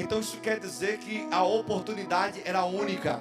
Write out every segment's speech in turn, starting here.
Então isso quer dizer que a oportunidade era única.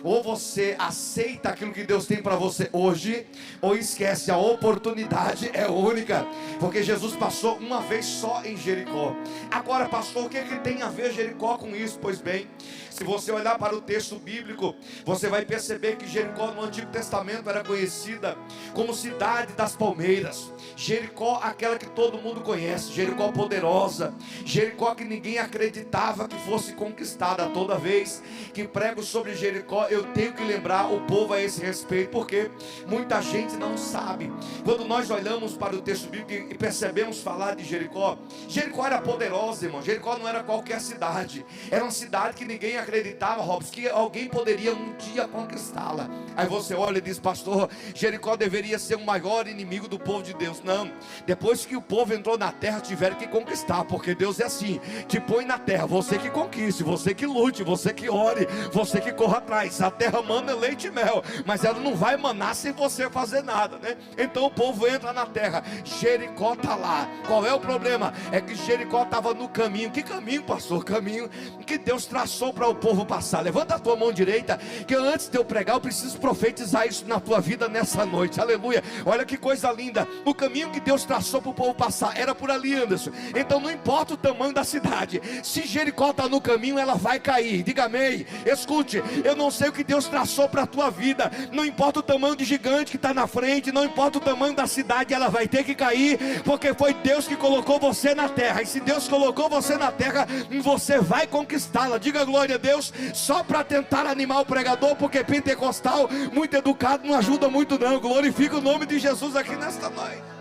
Ou você aceita aquilo que Deus tem para você hoje, ou esquece, a oportunidade é única. Porque Jesus passou uma vez só em Jericó. Agora, pastor, o que tem a ver Jericó com isso? Pois bem, se você olhar para o texto bíblico, você vai perceber que Jericó no Antigo Testamento era conhecida como cidade das palmeiras. Jericó, aquela que todo mundo conhece, Jericó poderosa, Jericó que ninguém acreditava que fosse conquistada. Toda vez que prego sobre Jericó, eu tenho que lembrar o povo a esse respeito, porque muita gente não sabe. Quando nós olhamos para o texto bíblico e percebemos falar de Jericó, Jericó era poderosa, irmão. Jericó não era qualquer cidade, era uma cidade que ninguém acreditava, Robson, que alguém poderia um dia conquistá-la. Aí você olha e diz, pastor, Jericó deveria ser o maior inimigo do povo de Deus. Não, depois que o povo entrou na terra, tiveram que conquistar, porque Deus é assim, te põe na terra, você que conquiste, você que lute, você que ore, você que corra atrás. A terra mana leite e mel, mas ela não vai manar sem você fazer nada, né? Então o povo entra na terra, Jericó está lá. Qual é o problema? É que Jericó estava no caminho. Que caminho, pastor? Caminho que Deus traçou para o povo passar. Levanta a tua mão direita, que antes de eu pregar, eu preciso profetizar isso na tua vida nessa noite. Aleluia. Olha que coisa linda. O caminho que Deus traçou para o povo passar era por ali, Anderson. Então não importa o tamanho da cidade, se Jericó está no caminho, ela vai cair. Diga amém. Escute, eu não sei o que Deus traçou para a tua vida, não importa o tamanho de gigante que está na frente, não importa o tamanho da cidade, ela vai ter que cair, porque foi Deus que colocou você na terra. E se Deus colocou você na terra, você vai conquistá-la. Diga glória a Deus. Só para tentar animar o pregador, porque pentecostal muito educado não ajuda muito não. Glorifica o nome de Jesus aqui nesta noite.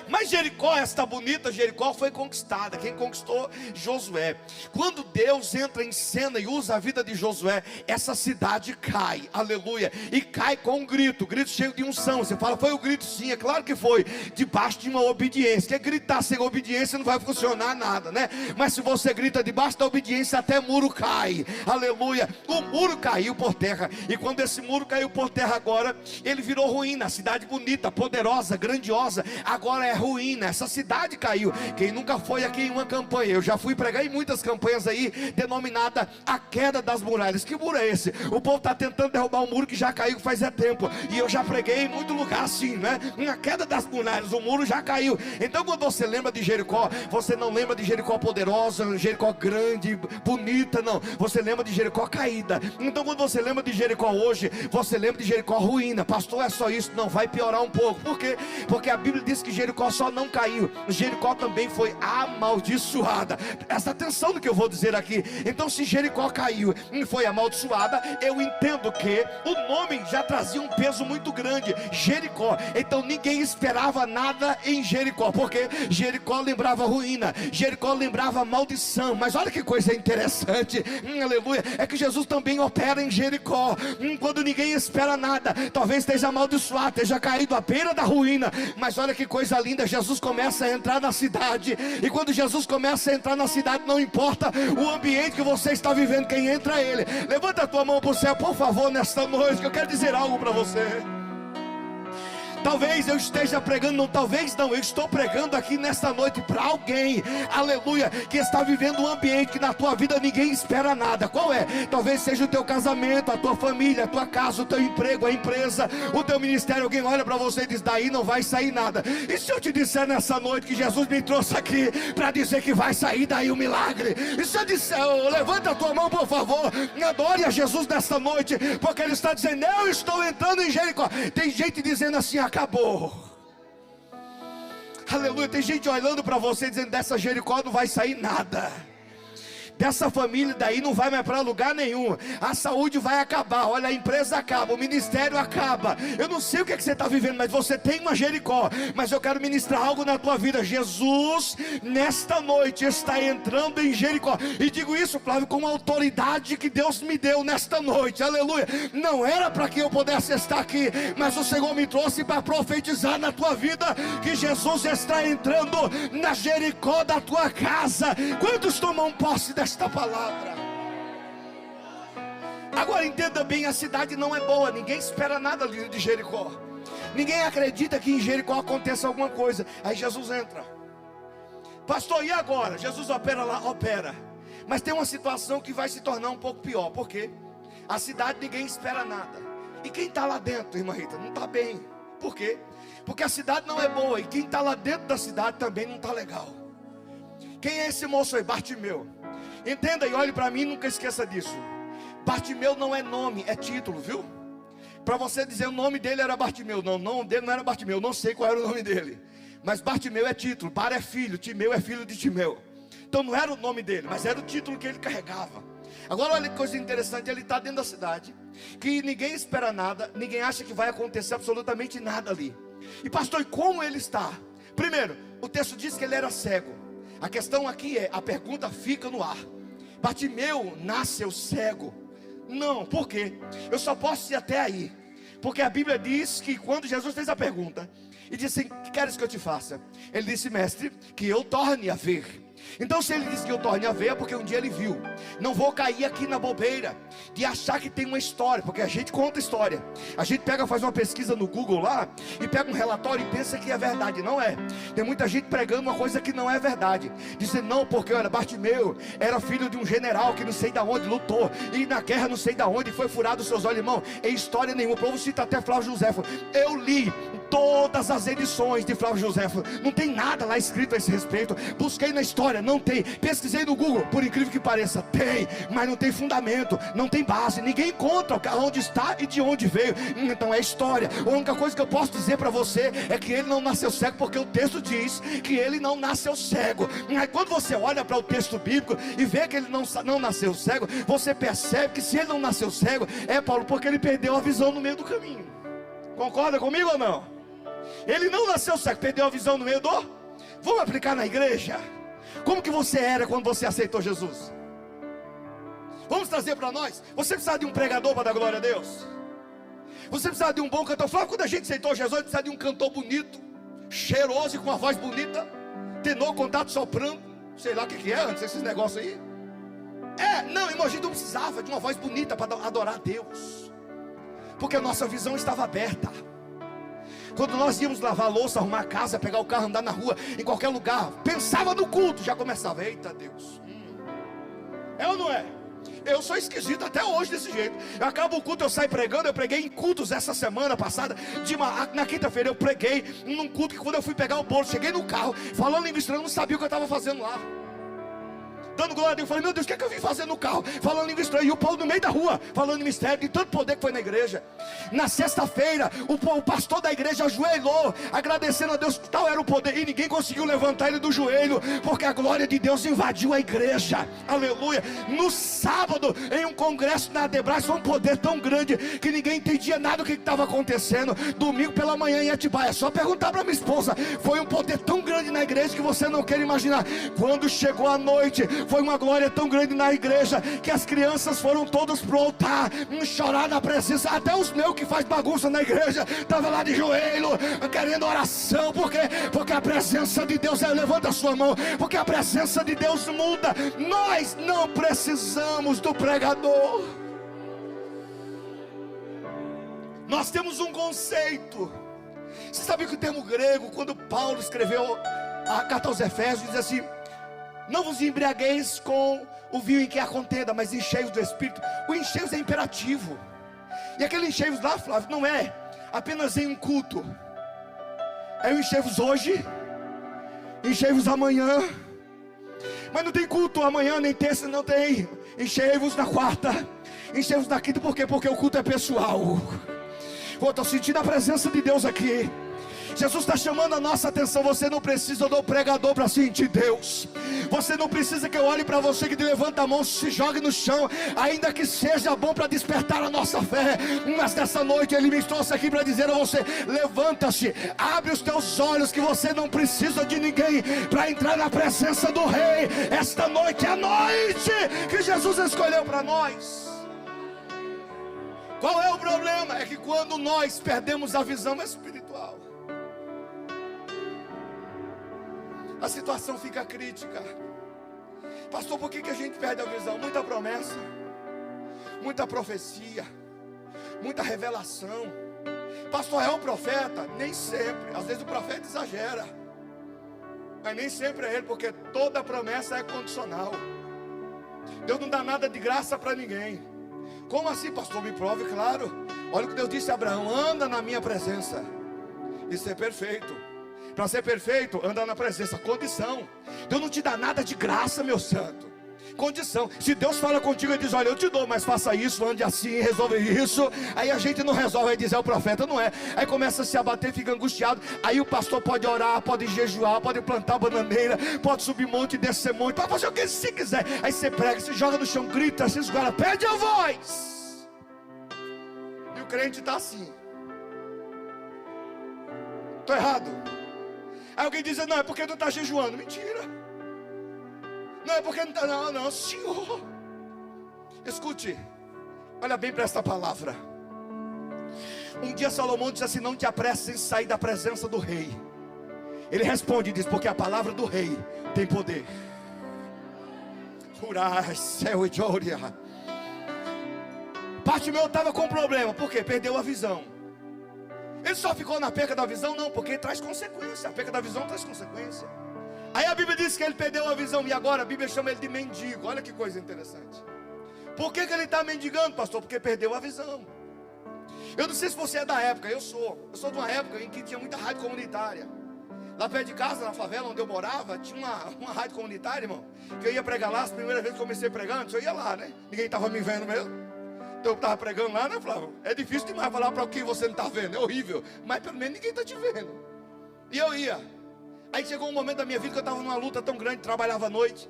Mas Jericó, esta bonita Jericó, foi conquistada. Quem conquistou? Josué. Quando Deus entra em cena e usa a vida de Josué, essa cidade cai, aleluia, e cai com um grito cheio de unção. Você fala, foi o grito? Sim, é claro que foi, debaixo de uma obediência. Que gritar sem obediência não vai funcionar nada, né? Mas se você grita debaixo da obediência, até muro cai, aleluia. O muro caiu por terra, e quando esse muro caiu por terra agora, ele virou ruína. A cidade bonita, poderosa, grandiosa, agora é ruína. Essa cidade caiu. Quem nunca foi aqui em uma campanha? Eu já fui pregar em muitas campanhas aí, denominada a queda das muralhas. Que muro é esse? O povo está tentando derrubar um muro que já caiu faz tempo, e eu já preguei em muito lugar assim, né? Na queda das muralhas, o muro já caiu. Então quando você lembra de Jericó, você não lembra de Jericó poderosa, Jericó grande, bonita, não. Você lembra de Jericó caída. Então quando você lembra de Jericó hoje, você lembra de Jericó ruína. Pastor, é só isso? Não, vai piorar um pouco. Por quê? Porque a Bíblia diz que Jericó só não caiu, Jericó também foi amaldiçoada. Presta atenção no que eu vou dizer aqui. Então se Jericó caiu e foi amaldiçoada, eu entendo que o nome já trazia um peso muito grande, Jericó. Então ninguém esperava nada em Jericó, porque Jericó lembrava ruína, Jericó lembrava maldição. Mas olha que coisa interessante, aleluia, é que Jesus também opera em Jericó, quando ninguém espera nada. Talvez esteja amaldiçoado, esteja caído à beira da ruína, mas olha que coisa linda, Jesus começa a entrar na cidade. E quando Jesus começa a entrar na cidade, não importa o ambiente que você está vivendo, quem entra é Ele. Levanta a tua mão para o céu, por favor, nesta noite, que eu quero dizer algo para você. Talvez eu esteja pregando, não, talvez não, eu estou pregando aqui nesta noite para alguém, aleluia, que está vivendo um ambiente que na tua vida ninguém espera nada. Qual é? Talvez seja o teu casamento, a tua família, a tua casa, o teu emprego, a empresa, o teu ministério. Alguém olha para você e diz, daí não vai sair nada. E se eu te disser nessa noite que Jesus me trouxe aqui para dizer que vai sair daí um milagre? E se eu disser, levanta a tua mão por favor, adore a Jesus nesta noite, porque Ele está dizendo, eu estou entrando em Jericó. Tem gente dizendo assim, acabou, aleluia. Tem gente olhando para você dizendo, dessa Jericó não vai sair nada, dessa família daí não vai mais para lugar nenhum, a saúde vai acabar, olha, a empresa acaba, o ministério acaba. Eu não sei o que, é que você está vivendo, mas você tem uma Jericó. Mas eu quero ministrar algo na tua vida. Jesus nesta noite está entrando em Jericó, e digo isso, Flávio, com a autoridade que Deus me deu nesta noite, aleluia. Não era para que eu pudesse estar aqui, mas o Senhor me trouxe para profetizar na tua vida, que Jesus está entrando na Jericó da tua casa. Quantos tomam posse desta palavra? Agora entenda bem, a cidade não é boa, ninguém espera nada de Jericó, ninguém acredita que em Jericó aconteça alguma coisa. Aí Jesus entra, pastor, e agora? Jesus opera lá, opera. Mas tem uma situação que vai se tornar um pouco pior. Por quê? A cidade ninguém espera nada. E quem está lá dentro, irmã Rita, não está bem. Por quê? Porque a cidade não é boa. E quem está lá dentro da cidade também não está legal. Quem é esse moço aí? Bartimeu. Entenda e olhe para mim, nunca esqueça disso. Bartimeu não é nome, é título, viu? Para você dizer o nome dele era Bartimeu. Não, o nome dele não era Bartimeu. Não sei qual era o nome dele. Mas Bartimeu é título. Bar é filho. Timeu é filho de Timeu. Então não era o nome dele, mas era o título que ele carregava. Agora olha que coisa interessante. Ele está dentro da cidade, que ninguém espera nada, ninguém acha que vai acontecer absolutamente nada ali. E pastor, e como ele está? Primeiro, o texto diz que ele era cego. A questão aqui é, a pergunta fica no ar. Bartimeu nasceu cego? Não, por quê? Eu só posso ir até aí. Porque a Bíblia diz que quando Jesus fez a pergunta e disse assim: que queres que eu te faça? Ele disse: mestre, que eu torne a ver. Então se ele disse que eu torne a ver, é porque um dia ele viu. Não vou cair aqui na bobeira de achar que tem uma história, porque a gente conta história. A gente pega, faz uma pesquisa no Google lá, e pega um relatório e pensa que é verdade. Não é. Tem muita gente pregando uma coisa que não é verdade, dizendo não, porque olha, Bartimeu era filho de um general que não sei da onde lutou, e na guerra não sei da onde foi furado os seus olhos. Irmão, em história nenhuma. O povo cita até Flávio Josefo. Eu li todas as edições de Flávio Josefo, não tem nada lá escrito a esse respeito. Busquei na história, não tem. Pesquisei no Google, por incrível que pareça, tem, mas não tem fundamento, não tem base, ninguém encontra onde está e de onde veio. Então é história. A única coisa que eu posso dizer para você é que ele não nasceu cego, porque o texto diz que ele não nasceu cego. Aí quando você olha para o texto bíblico e vê que ele não nasceu cego, você percebe que se ele não nasceu cego, é, Paulo, porque ele perdeu a visão no meio do caminho. Concorda comigo ou não? Ele não nasceu cego, perdeu a visão no meio do... Vamos aplicar na igreja. Como que você era quando você aceitou Jesus? Vamos trazer para nós. Você precisa de um pregador para dar glória a Deus. Você precisa de um bom cantor. Flávio, quando a gente aceitou Jesus, precisa de um cantor bonito, cheiroso e com uma voz bonita, tenor, contato, soprano, sei lá o que é antes, esses negócios aí. Não, irmão, a gente não precisava de uma voz bonita para adorar a Deus, porque a nossa visão estava aberta. Quando nós íamos lavar a louça, arrumar a casa, pegar o carro, andar na rua, em qualquer lugar, pensava no culto, já começava: eita Deus, é ou não é? Eu sou esquisito até hoje desse jeito. Eu acabo o culto, eu saio pregando. Eu preguei em cultos essa semana passada. Na quinta-feira eu preguei num culto que quando eu fui pegar o bolo, cheguei no carro, falando em mistério, eu não sabia o que eu estava fazendo lá, dando glória a Deus. Eu falei: meu Deus, o que é que eu vim fazer no carro? Falando em mistério. E o Paulo no meio da rua, falando em mistério, de tanto poder que foi na igreja. Na sexta-feira, o pastor da igreja ajoelhou, agradecendo a Deus. Tal era o poder, e ninguém conseguiu levantar ele do joelho, porque a glória de Deus invadiu a igreja. Aleluia. No sábado, em um congresso na Adebras, foi um poder tão grande que ninguém entendia nada do que estava acontecendo. Domingo pela manhã em Atibaia, é só perguntar para minha esposa. Foi um poder tão grande na igreja que você não quer imaginar. Quando chegou a noite, foi uma glória tão grande na igreja que as crianças foram todas pro altar chorar na presença. Até os meus que faz bagunça na igreja estavam lá de joelho querendo oração. Por quê? Porque a presença de Deus levanta a sua mão, porque a presença de Deus muda. Nós não precisamos do pregador. Nós temos um conceito. Você sabe que o termo grego, quando Paulo escreveu a carta aos Efésios, diz assim: não vos embriagueis com o vinho em que há contenda, mas enchei-vos do Espírito. O enchei-vos é imperativo. E aquele enchei-vos lá, Flávio, não é apenas em um culto. É o enchei-vos hoje, enchei-vos amanhã. Mas não tem culto amanhã, nem terça, não tem. Enchei-vos na quarta, enchei-vos na quinta. Por quê? Porque o culto é pessoal. Estou sentindo a presença de Deus aqui. Jesus está chamando a nossa atenção. Você não precisa do pregador para sentir Deus. Você não precisa que eu olhe para você, que levanta a mão, se jogue no chão, ainda que seja bom para despertar a nossa fé. Mas nessa noite Ele me trouxe aqui para dizer a você: levanta-se, abre os teus olhos, que você não precisa de ninguém para entrar na presença do Rei. Esta noite é a noite que Jesus escolheu para nós. Qual é o problema? É que quando nós perdemos a visão espiritual, a situação fica crítica. Pastor, por que a gente perde a visão? Muita promessa, muita profecia, muita revelação. Pastor, é um profeta? Nem sempre. Às vezes o profeta exagera, mas nem sempre é ele, porque toda promessa é condicional. Deus não dá nada de graça para ninguém. Como assim, pastor? Me prove, claro. Olha o que Deus disse a Abraão: anda na minha presença e ser perfeito. Para ser perfeito, anda na presença. Condição. Deus não te dá nada de graça, meu santo. Condição. Se Deus fala contigo e diz: olha, eu te dou, mas faça isso, ande assim, resolve isso. Aí a gente não resolve, aí diz: é o profeta, não é. Aí começa a se abater, fica angustiado. Aí o pastor pode orar, pode jejuar, pode plantar bananeira, pode subir monte e descer monte, pode fazer o que você quiser. Aí você prega, se joga no chão, grita, se esguarda, pede a voz. E o crente está assim. Estou errado? Aí alguém diz: não, é porque não está jejuando. Mentira. Não, é porque não está. Não, Senhor. Escute, olha bem para esta palavra. Um dia Salomão disse assim: não te apresses em sair da presença do rei. Ele responde e diz: porque a palavra do rei tem poder. Céu e glória. Parte meu estava com problema. Por quê? Perdeu a visão. Ele só ficou na perca da visão? Não, porque traz consequência. A perca da visão traz consequência. Aí a Bíblia diz que ele perdeu a visão. E agora a Bíblia chama ele de mendigo. Olha que coisa interessante. Por que ele está mendigando, pastor? Porque perdeu a visão. Eu não sei se você é da época. Eu sou de uma época em que tinha muita rádio comunitária. Lá perto de casa, na favela onde eu morava, tinha uma rádio comunitária, irmão, que eu ia pregar lá. As primeiras vezes que eu comecei pregando, eu ia lá, né? Ninguém estava me vendo mesmo. Então eu estava pregando lá, né, Flávio? É difícil demais falar para quem você não está vendo. É horrível. Mas pelo menos ninguém está te vendo. E eu ia. Aí chegou um momento da minha vida que eu estava numa luta tão grande, trabalhava à noite.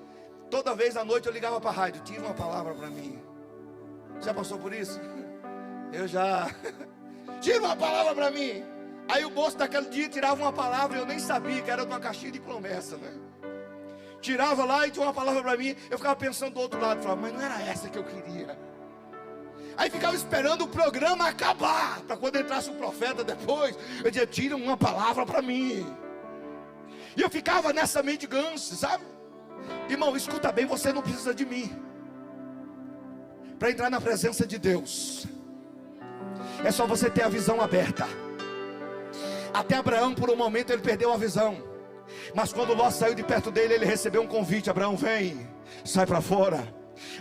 Toda vez à noite eu ligava para a rádio: tira uma palavra para mim. Já passou por isso? Eu já. Tira uma palavra para mim. Aí o moço daquele dia tirava uma palavra e eu nem sabia que era de uma caixinha de promessa, né? Tirava lá e tinha uma palavra para mim. Eu ficava pensando do outro lado, falava: mas não era essa que eu queria. Aí ficava esperando o programa acabar, para quando entrasse o profeta depois, eu dizia: tira uma palavra para mim. E eu ficava nessa mendigância, sabe? Irmão, escuta bem, você não precisa de mim para entrar na presença de Deus. É só você ter a visão aberta. Até Abraão, por um momento, ele perdeu a visão. Mas quando Ló saiu de perto dele, ele recebeu um convite: Abraão, vem, sai para fora.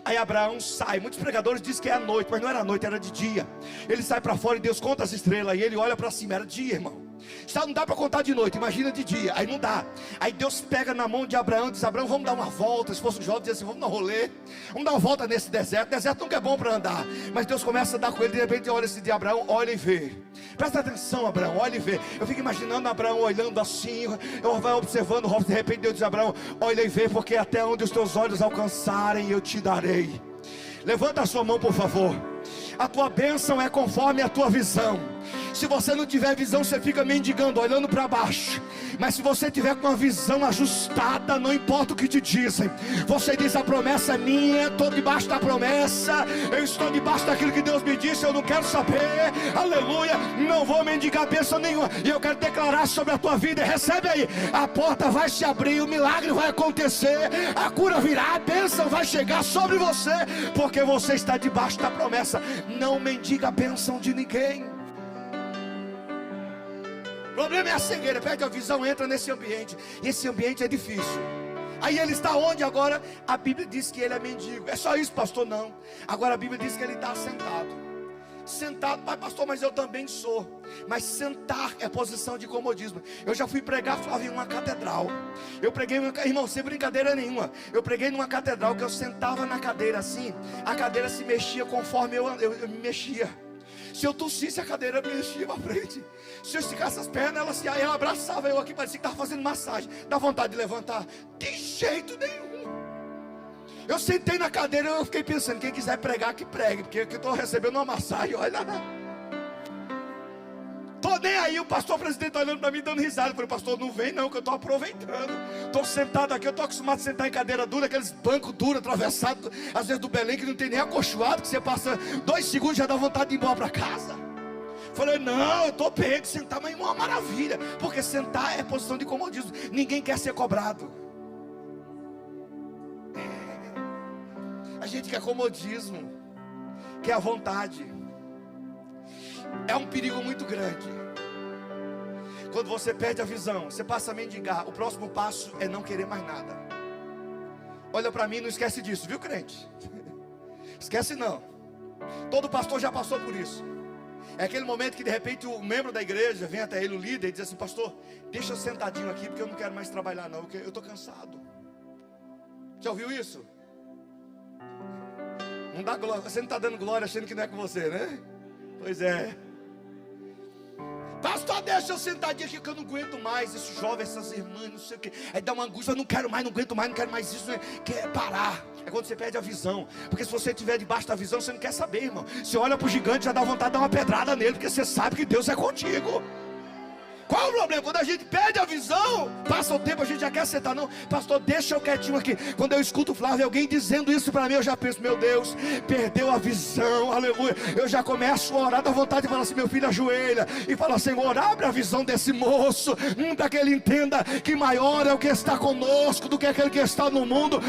Aí Abraão sai. Muitos pregadores dizem que é à noite, mas não era à noite, era de dia. Ele sai para fora e Deus conta as estrelas. E ele olha para cima, era dia, irmão. Não dá para contar de noite, imagina de dia. Aí não dá. Aí Deus pega na mão de Abraão e diz: Abraão, vamos dar uma volta. Se fosse um jovem, dizia assim: vamos dar um rolê, vamos dar uma volta nesse deserto. Deserto nunca é bom para andar. Mas Deus começa a dar com ele. De repente olha esse de Abraão, olha e vê. Presta atenção, Abraão, olha e vê. Eu fico imaginando Abraão olhando assim, eu vai observando. De repente Deus diz: Abraão, olha e vê, porque até onde os teus olhos alcançarem eu te darei. Levanta a sua mão, por favor. A tua bênção é conforme a tua visão. Se você não tiver visão, você fica mendigando, olhando para baixo. Mas se você tiver com a visão ajustada, não importa o que te dizem, você diz: a promessa é minha, estou debaixo da promessa, eu estou debaixo daquilo que Deus me disse, eu não quero saber, aleluia, não vou mendigar bênção nenhuma. E eu quero declarar sobre a tua vida: recebe aí, a porta vai se abrir, o milagre vai acontecer, a cura virá, a bênção vai chegar sobre você, porque você está debaixo da promessa. Não mendiga a bênção de ninguém. O problema é a cegueira, perde a visão, entra nesse ambiente, e esse ambiente é difícil. Aí ele está onde agora? A Bíblia diz que ele é mendigo. É só isso, pastor? Não. Agora a Bíblia diz que ele está sentado. Sentado, mas pastor, mas eu também sou. Mas sentar é posição de comodismo. Eu já fui pregar, Flávio, em uma catedral. Eu preguei, irmão, sem brincadeira nenhuma. Eu preguei numa catedral que eu sentava na cadeira assim, a cadeira se mexia conforme eu me mexia. Se eu tossisse, a cadeira me mexia para frente. Se eu esticasse as pernas, ela abraçava eu aqui, parecia que estava fazendo massagem. Dá vontade de levantar? De jeito nenhum. Eu sentei na cadeira e eu fiquei pensando: quem quiser pregar, que pregue, porque eu estou recebendo uma massagem, olha. Estou nem aí, o pastor presidente olhando para mim, dando risada. Eu falei: pastor, não vem não, que eu estou aproveitando. Estou sentado aqui, eu estou acostumado a sentar em cadeira dura, aqueles bancos duros, atravessados, às vezes do Belém, que não tem nem acolchoado, que você passa 2 segundos e já dá vontade de ir embora para casa. Falei: não, eu estou pego, sentar, mas é uma maravilha, porque sentar é posição de comodismo. Ninguém quer ser cobrado. A gente quer comodismo, quer a vontade. É um perigo muito grande. Quando você perde a visão, você passa a mendigar. O próximo passo é não querer mais nada. Olha para mim, não esquece disso, viu, crente? Esquece não. Todo pastor já passou por isso. É aquele momento que de repente o membro da igreja vem até ele, o líder, e diz assim: pastor, deixa eu sentadinho aqui, porque eu não quero mais trabalhar não, porque eu estou cansado. Já ouviu isso? Não dá glória, você não está dando glória achando que não é com você, né? Pois é. Pastor, deixa eu sentadinho aqui que eu não aguento mais esse jovem, essas irmãs, não sei o que. Aí dá uma angústia, eu não quero mais, não aguento mais, não quero mais isso, né? Quer parar. É quando você perde a visão. Porque se você estiver debaixo da visão, você não quer saber, irmão. Você olha para o gigante, já dá vontade de dar uma pedrada nele, porque você sabe que Deus é contigo. Qual o problema? Quando a gente perde a visão, passa o tempo, a gente já quer sentar. Não, pastor, deixa eu quietinho aqui. Quando eu escuto o Flávio, alguém dizendo isso para mim, eu já penso: meu Deus, perdeu a visão, aleluia. Eu já começo a orar, dá vontade de falar assim: meu filho, ajoelha e fala: Senhor, abre a visão desse moço, para que ele entenda que maior é o que está conosco do que aquele que está no mundo.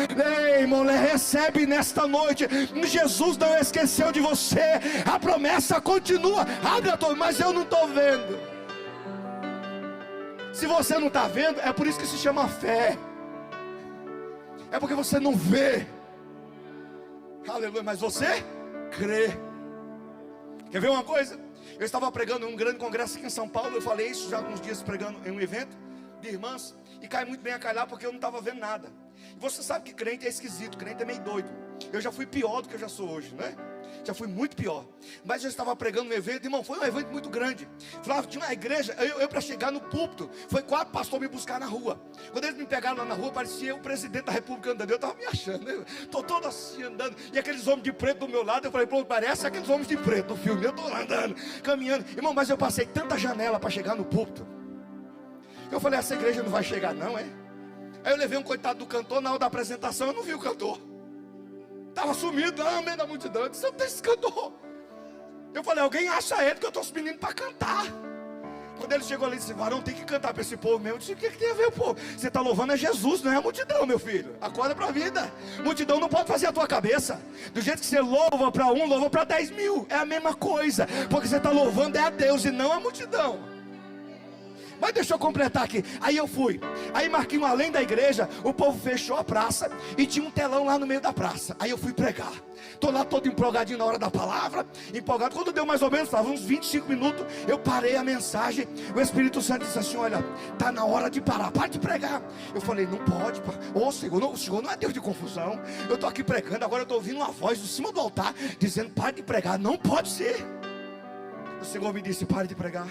Ei, irmão, recebe nesta noite. Jesus não esqueceu de você, a promessa continua. Abre a tua, mas eu não estou vendo. Se você não está vendo, é por isso que se chama fé. É porque você não vê. Aleluia, mas você crê. Quer ver uma coisa? Eu estava pregando em um grande congresso aqui em São Paulo. Eu falei isso já há alguns dias, pregando em um evento de irmãs. E cai muito bem a calhar, porque eu não estava vendo nada. E você sabe que crente é esquisito, crente é meio doido. Eu já fui pior do que eu já sou hoje, né? Já fui muito pior. Mas eu estava pregando um evento, irmão, foi um evento muito grande. Flávio, tinha uma igreja, eu para chegar no púlpito, foi 4 pastores me buscar na rua. Quando eles me pegaram lá na rua, parecia eu, o presidente da república, andando. Eu estava me achando, né? Estou todo assim andando. E aqueles homens de preto do meu lado, eu falei: pô, parece aqueles homens de preto do filme. Eu estou andando, caminhando. Irmão, mas eu passei tanta janela para chegar no púlpito. Eu falei: essa igreja não vai chegar não, é? Aí eu levei um coitado do cantor, na hora da apresentação eu não vi o cantor. Estava sumido lá no meio da multidão. Eu disse: eu tenho esse cantor. Eu falei: alguém acha ele, que eu estou subindo para cantar. Quando ele chegou ali, ele disse: varão, tem que cantar para esse povo mesmo. Eu disse: o que tem a ver, povo? Você está louvando é Jesus, não é a multidão, meu filho. Acorda para a vida. Multidão não pode fazer a tua cabeça. Do jeito que você louva para 1, louva para 10 mil. É a mesma coisa. Porque você está louvando é a Deus e não a multidão. Mas deixa eu completar aqui. Aí eu fui. Aí marquei um além da igreja. O povo fechou a praça e tinha um telão lá no meio da praça. Aí eu fui pregar. Estou lá todo empolgadinho na hora da palavra. Empolgado. Quando deu mais ou menos, estava uns 25 minutos, eu parei a mensagem. O Espírito Santo disse assim: olha, está na hora de parar. Para de pregar. Eu falei: não pode. Ô Senhor, o Senhor não é Deus de confusão. Eu estou aqui pregando. Agora eu estou ouvindo uma voz de cima do altar dizendo: pare de pregar. Não pode ser. O Senhor me disse: pare de pregar.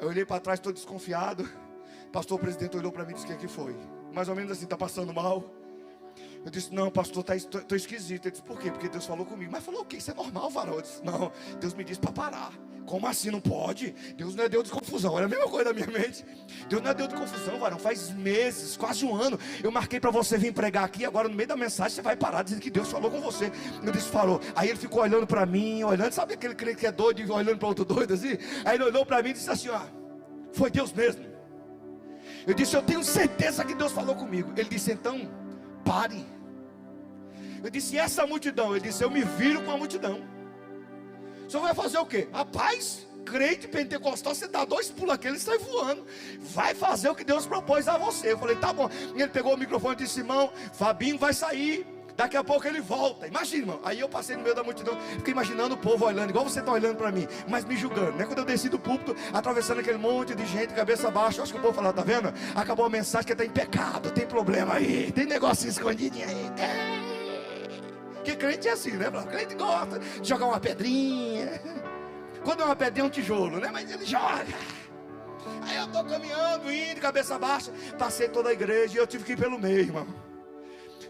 Eu olhei para trás, todo desconfiado. Pastor, o presidente olhou para mim e disse: o que foi? Mais ou menos assim: está passando mal? Eu disse: não, pastor, estou esquisito. Ele disse: por quê? Porque Deus falou comigo. Mas falou o quê? Isso é normal, varão? Eu disse: não, Deus me disse para parar. Como assim não pode? Deus não é Deus de confusão. Era a mesma coisa na minha mente. Deus não é Deus de confusão, varão. Faz meses, quase um ano, eu marquei para você vir pregar aqui. Agora no meio da mensagem você vai parar dizendo que Deus falou com você. Eu disse: falou. Aí ele ficou olhando para mim, olhando. Sabe aquele crente que é doido e olhando para outro doido assim? Aí ele olhou para mim e disse assim: ó, foi Deus mesmo. Eu disse: eu tenho certeza que Deus falou comigo. Ele disse: então pare. Eu disse: e essa multidão? Ele disse: eu me viro com a multidão. O senhor vai fazer o quê? Rapaz, crente pentecostal, você dá 2 pulos aqui, ele sai voando. Vai fazer o que Deus propôs a você. Eu falei: tá bom. E ele pegou o microfone e disse: irmão, Fabinho vai sair. Daqui a pouco ele volta. Imagina, irmão. Aí eu passei no meio da multidão, fiquei imaginando o povo olhando, igual você está olhando para mim, mas me julgando, né? Quando eu desci do púlpito, atravessando aquele monte de gente, cabeça baixa, eu acho que o povo falava: tá vendo? Acabou a mensagem, que está em pecado, tem problema aí, tem negocinho escondidinho aí. Que crente é assim, né? Crente gosta de jogar uma pedrinha. Quando é uma pedrinha é um tijolo, né? Mas ele joga. Aí eu estou caminhando, indo, cabeça baixa. Passei toda a igreja e eu tive que ir pelo meio, irmão.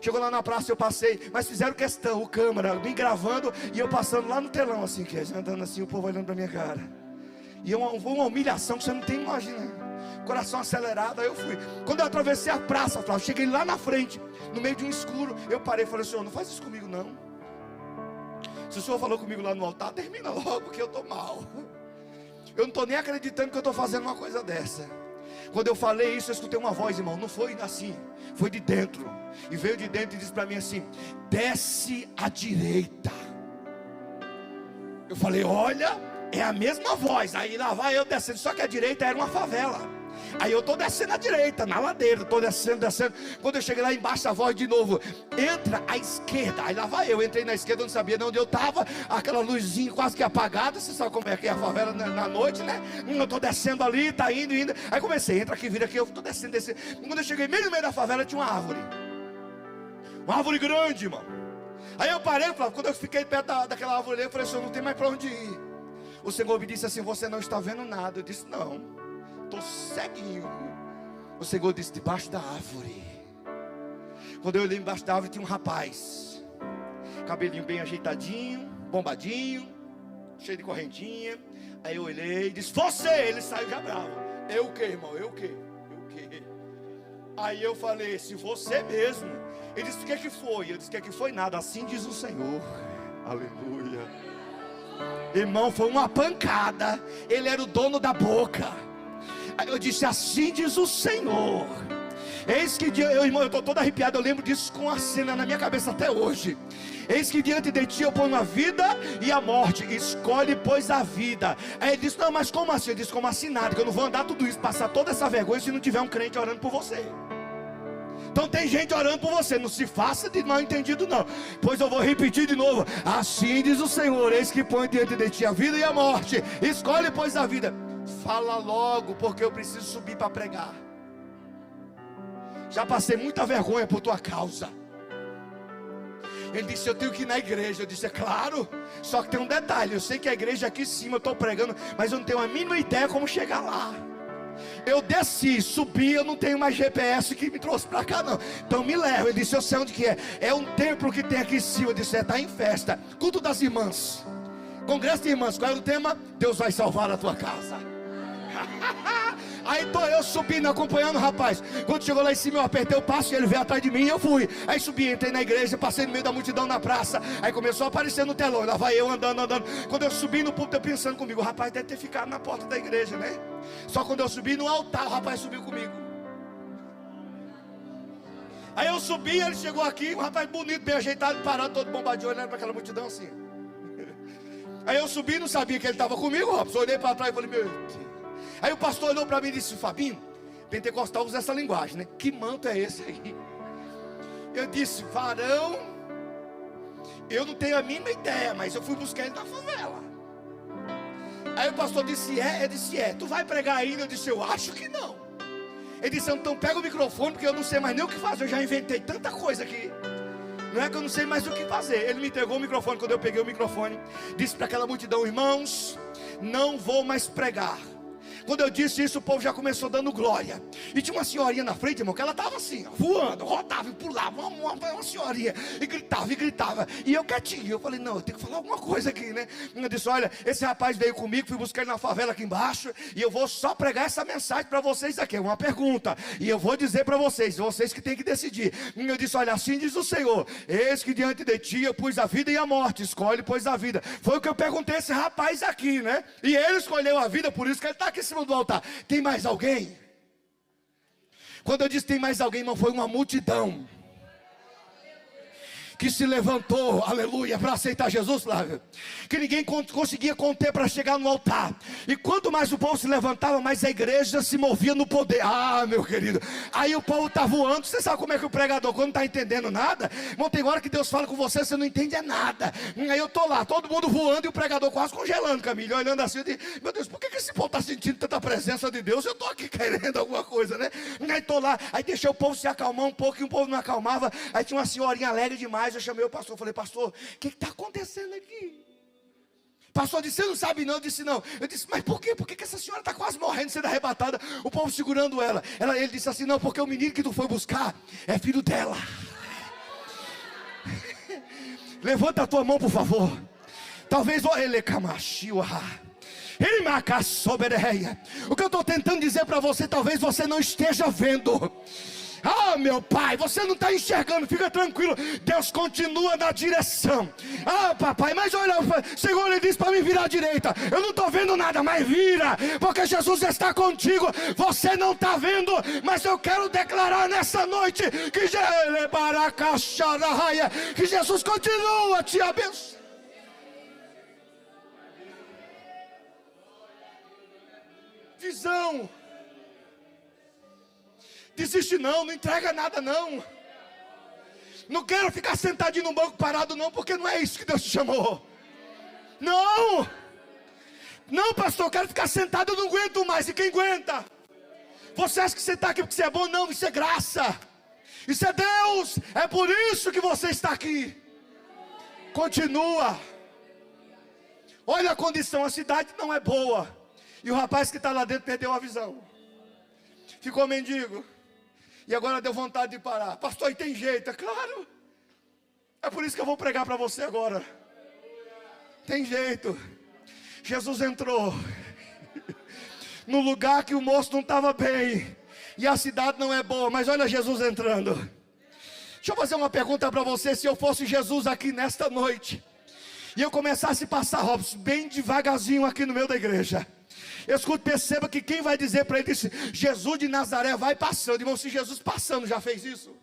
Chegou lá na praça, eu passei, mas fizeram questão, o câmera me gravando e eu passando lá no telão assim, que andando assim, o povo olhando pra minha cara. E uma humilhação que você não tem, imagina. Coração acelerado. Aí eu fui. Quando eu atravessei a praça, Flávio, cheguei lá na frente, no meio de um escuro, eu parei e falei: Senhor, não faz isso comigo não. Se o Senhor falou comigo lá no altar, termina logo, porque eu estou mal. Eu não estou nem acreditando que eu estou fazendo uma coisa dessa. Quando eu falei isso, eu escutei uma voz, irmão. Não foi assim, foi de dentro. E veio de dentro e disse para mim assim: desce à direita. Eu falei: olha, é a mesma voz. Aí lá vai eu descendo. Só que a direita era uma favela. Aí eu estou descendo à direita, na ladeira, estou descendo. Quando eu cheguei lá embaixo, a voz de novo: entra à esquerda. Aí lá vai eu, entrei na esquerda, não sabia de onde eu estava. Aquela luzinha quase que apagada. Você sabe como é que é a favela na noite, né? Eu estou descendo ali, tá indo. Aí comecei, entra aqui, vira aqui. Eu estou descendo. Quando eu cheguei meio no meio da favela, tinha uma árvore. Uma árvore grande, irmão. Aí eu parei, quando eu fiquei perto daquela árvore ali, eu falei: Senhor, não tem mais para onde ir. O Senhor me disse assim: você não está vendo nada. Eu disse: não, estou ceguinho. O Senhor disse: debaixo da árvore. Quando eu olhei embaixo da árvore, tinha um rapaz, cabelinho bem ajeitadinho, bombadinho, cheio de correntinha. Aí eu olhei e disse: você. Ele saiu já bravo. Eu o que, irmão? Eu o que? Aí eu falei: se você mesmo. Ele disse: o que foi? Eu disse: o que foi? Nada, assim diz o Senhor. Aleluia. Irmão, foi uma pancada. Ele era o dono da boca. Aí eu disse: assim diz o Senhor. Eis que, irmão, eu estou todo arrepiado. Eu lembro disso com a cena na minha cabeça até hoje. Eis que diante de ti eu ponho a vida e a morte. Escolhe, pois, a vida. Aí ele disse: não, mas como assim? Eu disse: como assim nada? Que eu não vou andar tudo isso, passar toda essa vergonha, se não tiver um crente orando por você. Então tem gente orando por você. Não se faça de mal entendido, não. Pois eu vou repetir de novo: assim diz o Senhor: eis que põe diante de ti a vida e a morte. Escolhe, pois, a vida. Fala logo, porque eu preciso subir para pregar. Já passei muita vergonha por tua causa. Ele disse: eu tenho que ir na igreja. Eu disse: é claro. Só que tem um detalhe: eu sei que a igreja aqui em cima eu estou pregando, mas eu não tenho a mínima ideia como chegar lá. Eu desci, subi, eu não tenho mais GPS que me trouxe para cá não. Então me leva. Ele disse: eu sei onde que é. É um templo que tem aqui em cima. Eu disse: está em festa. Culto das irmãs, congresso de irmãs. Qual era o tema? Deus vai salvar a tua casa. Aí estou eu subindo, acompanhando o rapaz. Quando chegou lá em cima, eu apertei o passo e ele veio atrás de mim e eu fui. Aí subi, entrei na igreja, passei no meio da multidão na praça. Aí começou a aparecer no telão. Lá vai eu andando. Quando eu subi no púlpito, eu pensando comigo: o rapaz deve ter ficado na porta da igreja, né? Só quando eu subi no altar, o rapaz subiu comigo. Aí eu subi, ele chegou aqui, um rapaz bonito, bem ajeitado, parado, todo bombadinho, olhando para aquela multidão assim. Aí eu subi, não sabia que ele estava comigo, rapaz. Olhei para trás e falei: meu Deus. Aí o pastor olhou para mim e disse: Fabinho, pentecostal usa essa linguagem, né? Que manto é esse aí? Eu disse: varão, eu não tenho a mínima ideia, mas eu fui buscar ele na favela. Aí o pastor disse: eu disse: tu vai pregar ainda? Eu disse: eu acho que não. Ele disse: então pega o microfone, porque eu não sei mais nem o que fazer. Eu já inventei tanta coisa aqui. Não é que eu não sei mais o que fazer. Ele me entregou o microfone. Quando eu peguei o microfone, disse para aquela multidão: irmãos, não vou mais pregar. Quando eu disse isso, o povo já começou dando glória. E tinha uma senhorinha na frente, irmão, que ela estava assim, voando, rodava e pulava, uma senhorinha, e gritava. E eu quietinho, eu falei: não, eu tenho que falar alguma coisa aqui, né? Eu disse: olha, esse rapaz veio comigo, fui buscar ele na favela aqui embaixo, e eu vou só pregar essa mensagem para vocês aqui, é uma pergunta. E eu vou dizer para vocês que têm que decidir. Eu disse: olha, assim diz o Senhor: eis que diante de ti eu pus a vida e a morte, escolhe, pois, a vida. Foi o que eu perguntei a esse rapaz aqui, né? E ele escolheu a vida, por isso que ele está aqui em cima do altar. Tem mais alguém? Quando eu disse tem mais alguém, irmão, foi uma multidão que se levantou, aleluia, para aceitar Jesus, Flávio, que ninguém conseguia conter para chegar no altar. E quanto mais o povo se levantava, mais a igreja se movia no poder. Ah, meu querido, aí o povo está voando. Você sabe como é que o pregador, quando não está entendendo nada, irmão, tem hora que Deus fala com você, você não entende nada. Aí eu estou lá, todo mundo voando, e o pregador quase congelando, Camilo, olhando assim, eu digo: meu Deus, por que esse povo está sentindo tanta presença de Deus? Eu estou aqui querendo alguma coisa, né? Aí estou lá, aí deixei o povo se acalmar um pouco, e o povo não acalmava. Aí tinha uma senhorinha alegre demais. Eu chamei o pastor, falei: pastor, o que está acontecendo aqui? O pastor disse: você não sabe não. Eu disse: não. Eu disse: mas por quê? Por que essa senhora está quase morrendo, sendo arrebatada, o povo segurando ela? Ele disse assim: não, porque o menino que tu foi buscar é filho dela. Levanta a tua mão, por favor. Talvez ele camachua. O que eu estou tentando dizer para você, talvez você não esteja vendo. Ah, meu pai, você não está enxergando, fica tranquilo, Deus continua na direção. Ah, papai, mas olha, o Senhor, ele disse para mim virar à direita. Eu não estou vendo nada, mas vira, porque Jesus está contigo. Você não está vendo, mas eu quero declarar nessa noite que Jesus continua a te abençoar. Visão. Desiste não, não entrega nada não. Não quero ficar sentadinho no banco parado não, porque não é isso que Deus te chamou. Não, não pastor, eu quero ficar sentado, eu não aguento mais. E quem aguenta? Você acha que você está aqui porque você é bom? Não, isso é graça. Isso é Deus, é por isso que você está aqui. Continua. Olha a condição, a cidade não é boa. E o rapaz que está lá dentro perdeu a visão. Ficou mendigo. E agora deu vontade de parar. Pastor, aí tem jeito, é claro. É por isso que eu vou pregar para você agora. Tem jeito. Jesus entrou no lugar que o moço não estava bem. E a cidade não é boa, mas olha Jesus entrando. Deixa eu fazer uma pergunta para você. Se eu fosse Jesus aqui nesta noite, e eu começasse a passar Robson bem devagarzinho aqui no meio da igreja, escute, perceba que quem vai dizer para ele isso? Jesus de Nazaré vai passando. Irmão, se Jesus passando já fez isso,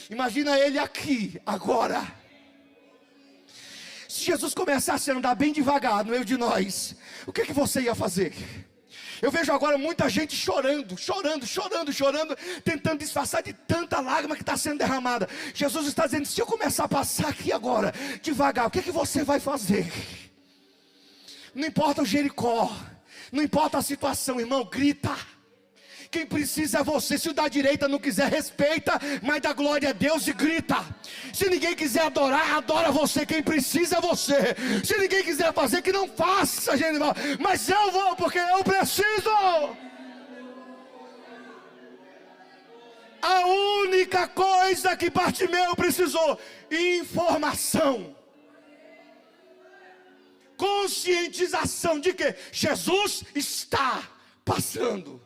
imagina ele aqui, agora. Se Jesus começasse a andar bem devagar no meio de nós, o que você ia fazer? Eu vejo agora muita gente chorando, tentando disfarçar de tanta lágrima que está sendo derramada. Jesus está dizendo, se eu começar a passar aqui agora, devagar, o que você vai fazer? Não importa o Jericó, não importa a situação, irmão, grita. Quem precisa é você. Se o da direita não quiser, respeita, mas dá glória a Deus e grita. Se ninguém quiser adorar, adora você. Quem precisa é você. Se ninguém quiser fazer, que não faça, gente. Mas eu vou, porque eu preciso. A única coisa que Bartimeu precisou: informação, conscientização de que Jesus está passando.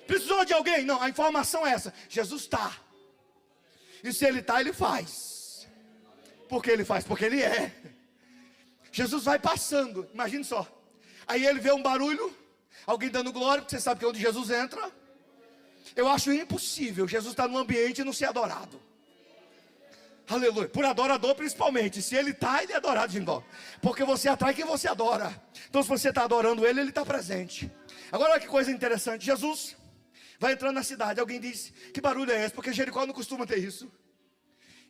Precisou de alguém? Não, a informação é essa: Jesus está. E se ele está, ele faz. Por que ele faz? Porque ele é. Jesus vai passando, imagine só. Aí ele vê um barulho, alguém dando glória, porque você sabe que é onde Jesus entra. Eu acho impossível Jesus estar num ambiente e não ser adorado. Aleluia, por adorador principalmente. Se ele está, ele é adorado de novo. Porque você atrai quem você adora. Então se você está adorando ele, ele está presente. Agora olha que coisa interessante. Jesus vai entrando na cidade. Alguém diz, que barulho é esse? Porque Jericó não costuma ter isso.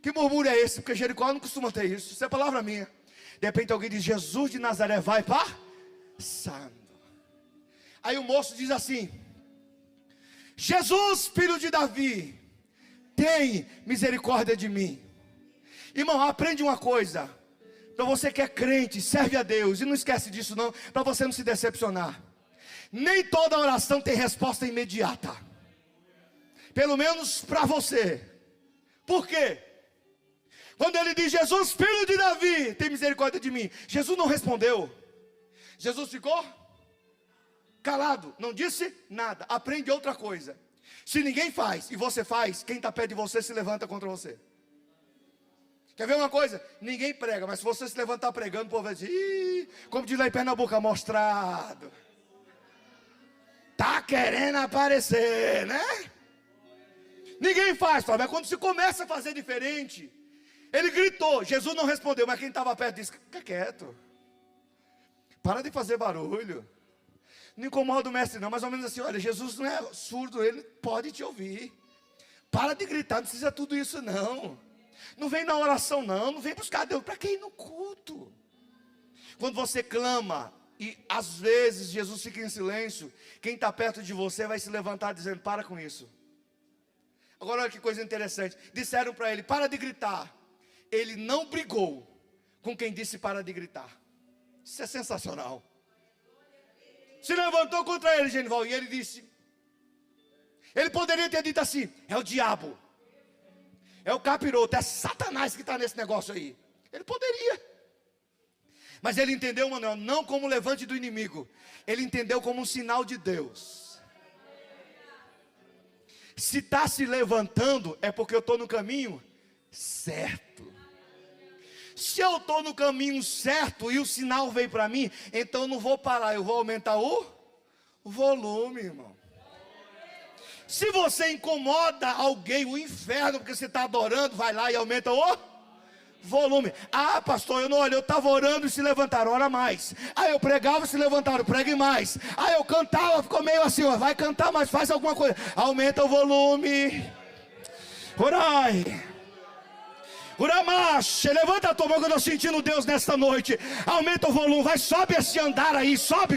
Que murmúrio é esse? Porque Jericó não costuma ter isso. Isso é palavra minha. De repente alguém diz, Jesus de Nazaré vai passando. Aí o moço diz assim, Jesus, filho de Davi, tem misericórdia de mim. Irmão, aprende uma coisa. Para você que é crente, serve a Deus, e não esquece disso não, para você não se decepcionar. Nem toda oração tem resposta imediata. Pelo menos para você. Por quê? Quando ele diz, Jesus, filho de Davi, tem misericórdia de mim, Jesus não respondeu. Jesus ficou calado, não disse nada. Aprende outra coisa. Se ninguém faz e você faz, quem está perto de você se levanta contra você. Quer ver uma coisa? Ninguém prega, mas se você se levantar pregando, o povo vai dizer, como diz lá em Pernambuco, amostrado. Tá querendo aparecer, né? Ninguém faz, mas quando se começa a fazer diferente, ele gritou, Jesus não respondeu, mas quem estava perto disse, fica quieto. Para de fazer barulho. Não incomoda o mestre não, mais ou menos assim, olha, Jesus não é surdo, ele pode te ouvir. Para de gritar, não precisa tudo isso não. Não vem na oração não, não vem buscar Deus. Para quem ir no culto? Quando você clama, e às vezes Jesus fica em silêncio, quem está perto de você vai se levantar dizendo, para com isso. Agora olha que coisa interessante, disseram para ele, para de gritar. Ele não brigou com quem disse para de gritar. Isso é sensacional. Se levantou contra ele, Genival, e ele disse, ele poderia ter dito assim, é o diabo, é o capiroto, é Satanás que está nesse negócio aí. Ele poderia. Mas ele entendeu, Manuel, não como levante do inimigo. Ele entendeu como um sinal de Deus. Se está se levantando, é porque eu estou no caminho certo. Se eu estou no caminho certo e o sinal veio para mim, então eu não vou parar, eu vou aumentar o volume, irmão. Se você incomoda alguém, o inferno, porque você está adorando, vai lá e aumenta o volume. Ah, pastor, eu estava orando e se levantaram, ora mais. Ah, eu pregava e se levantaram, pregue mais. Ah, eu cantava, ficou meio assim, ó, vai cantar mais, faz alguma coisa. Aumenta o volume. Orai. Uramache, levanta a tua mão que eu estou sentindo Deus nesta noite. Aumenta o volume, vai, sobe esse andar aí, sobe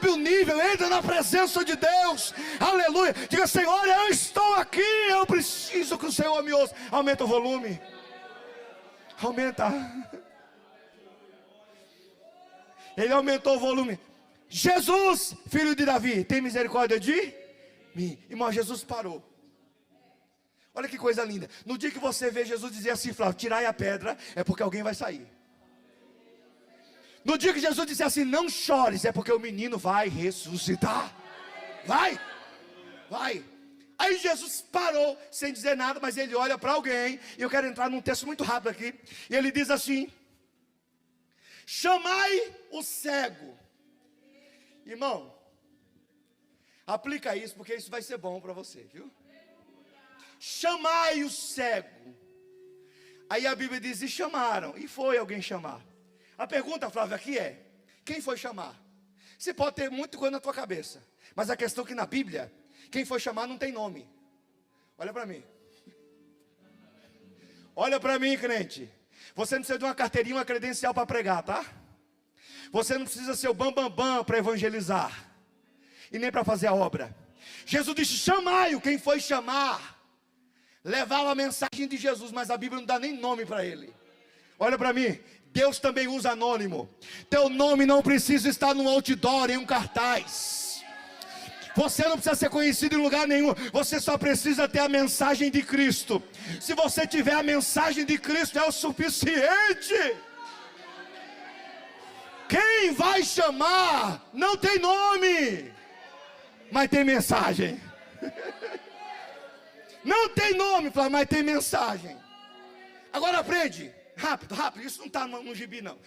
o nível, entra na presença de Deus. Aleluia. Diga, Senhor, eu estou aqui, eu preciso que o Senhor me ouça. Aumenta o volume. Aumenta. Ele aumentou o volume. Jesus, filho de Davi, tem misericórdia de mim. Irmão, Jesus parou. Olha que coisa linda. No dia que você vê Jesus dizer assim, Flávio, tirai a pedra, é porque alguém vai sair. No dia que Jesus disser assim, não chores, é porque o menino vai ressuscitar. Vai. Aí Jesus parou, sem dizer nada, mas ele olha para alguém. E eu quero entrar num texto muito rápido aqui. E ele diz assim: chamai o cego. Irmão, aplica isso, porque isso vai ser bom para você, viu? Chamai o cego. Aí a Bíblia diz, e chamaram. E foi alguém chamar. A pergunta, Flávio, aqui é: quem foi chamar? Você pode ter muita coisa na tua cabeça, mas a questão é que na Bíblia, quem foi chamar não tem nome. Olha para mim. Olha para mim, crente. Você não precisa de uma carteirinha, uma credencial para pregar, tá? Você não precisa ser o bam para evangelizar. E nem para fazer a obra. Jesus disse, chamai-o. Quem foi chamar levava a mensagem de Jesus, mas a Bíblia não dá nem nome para ele. Olha para mim, Deus também usa anônimo. Teu nome não precisa estar num outdoor, em um cartaz. Você não precisa ser conhecido em lugar nenhum. Você só precisa ter a mensagem de Cristo. Se você tiver a mensagem de Cristo, é o suficiente. Quem vai chamar não tem nome, mas tem mensagem. Não tem nome, mas tem mensagem. Agora aprende, rápido, isso não está no gibi não.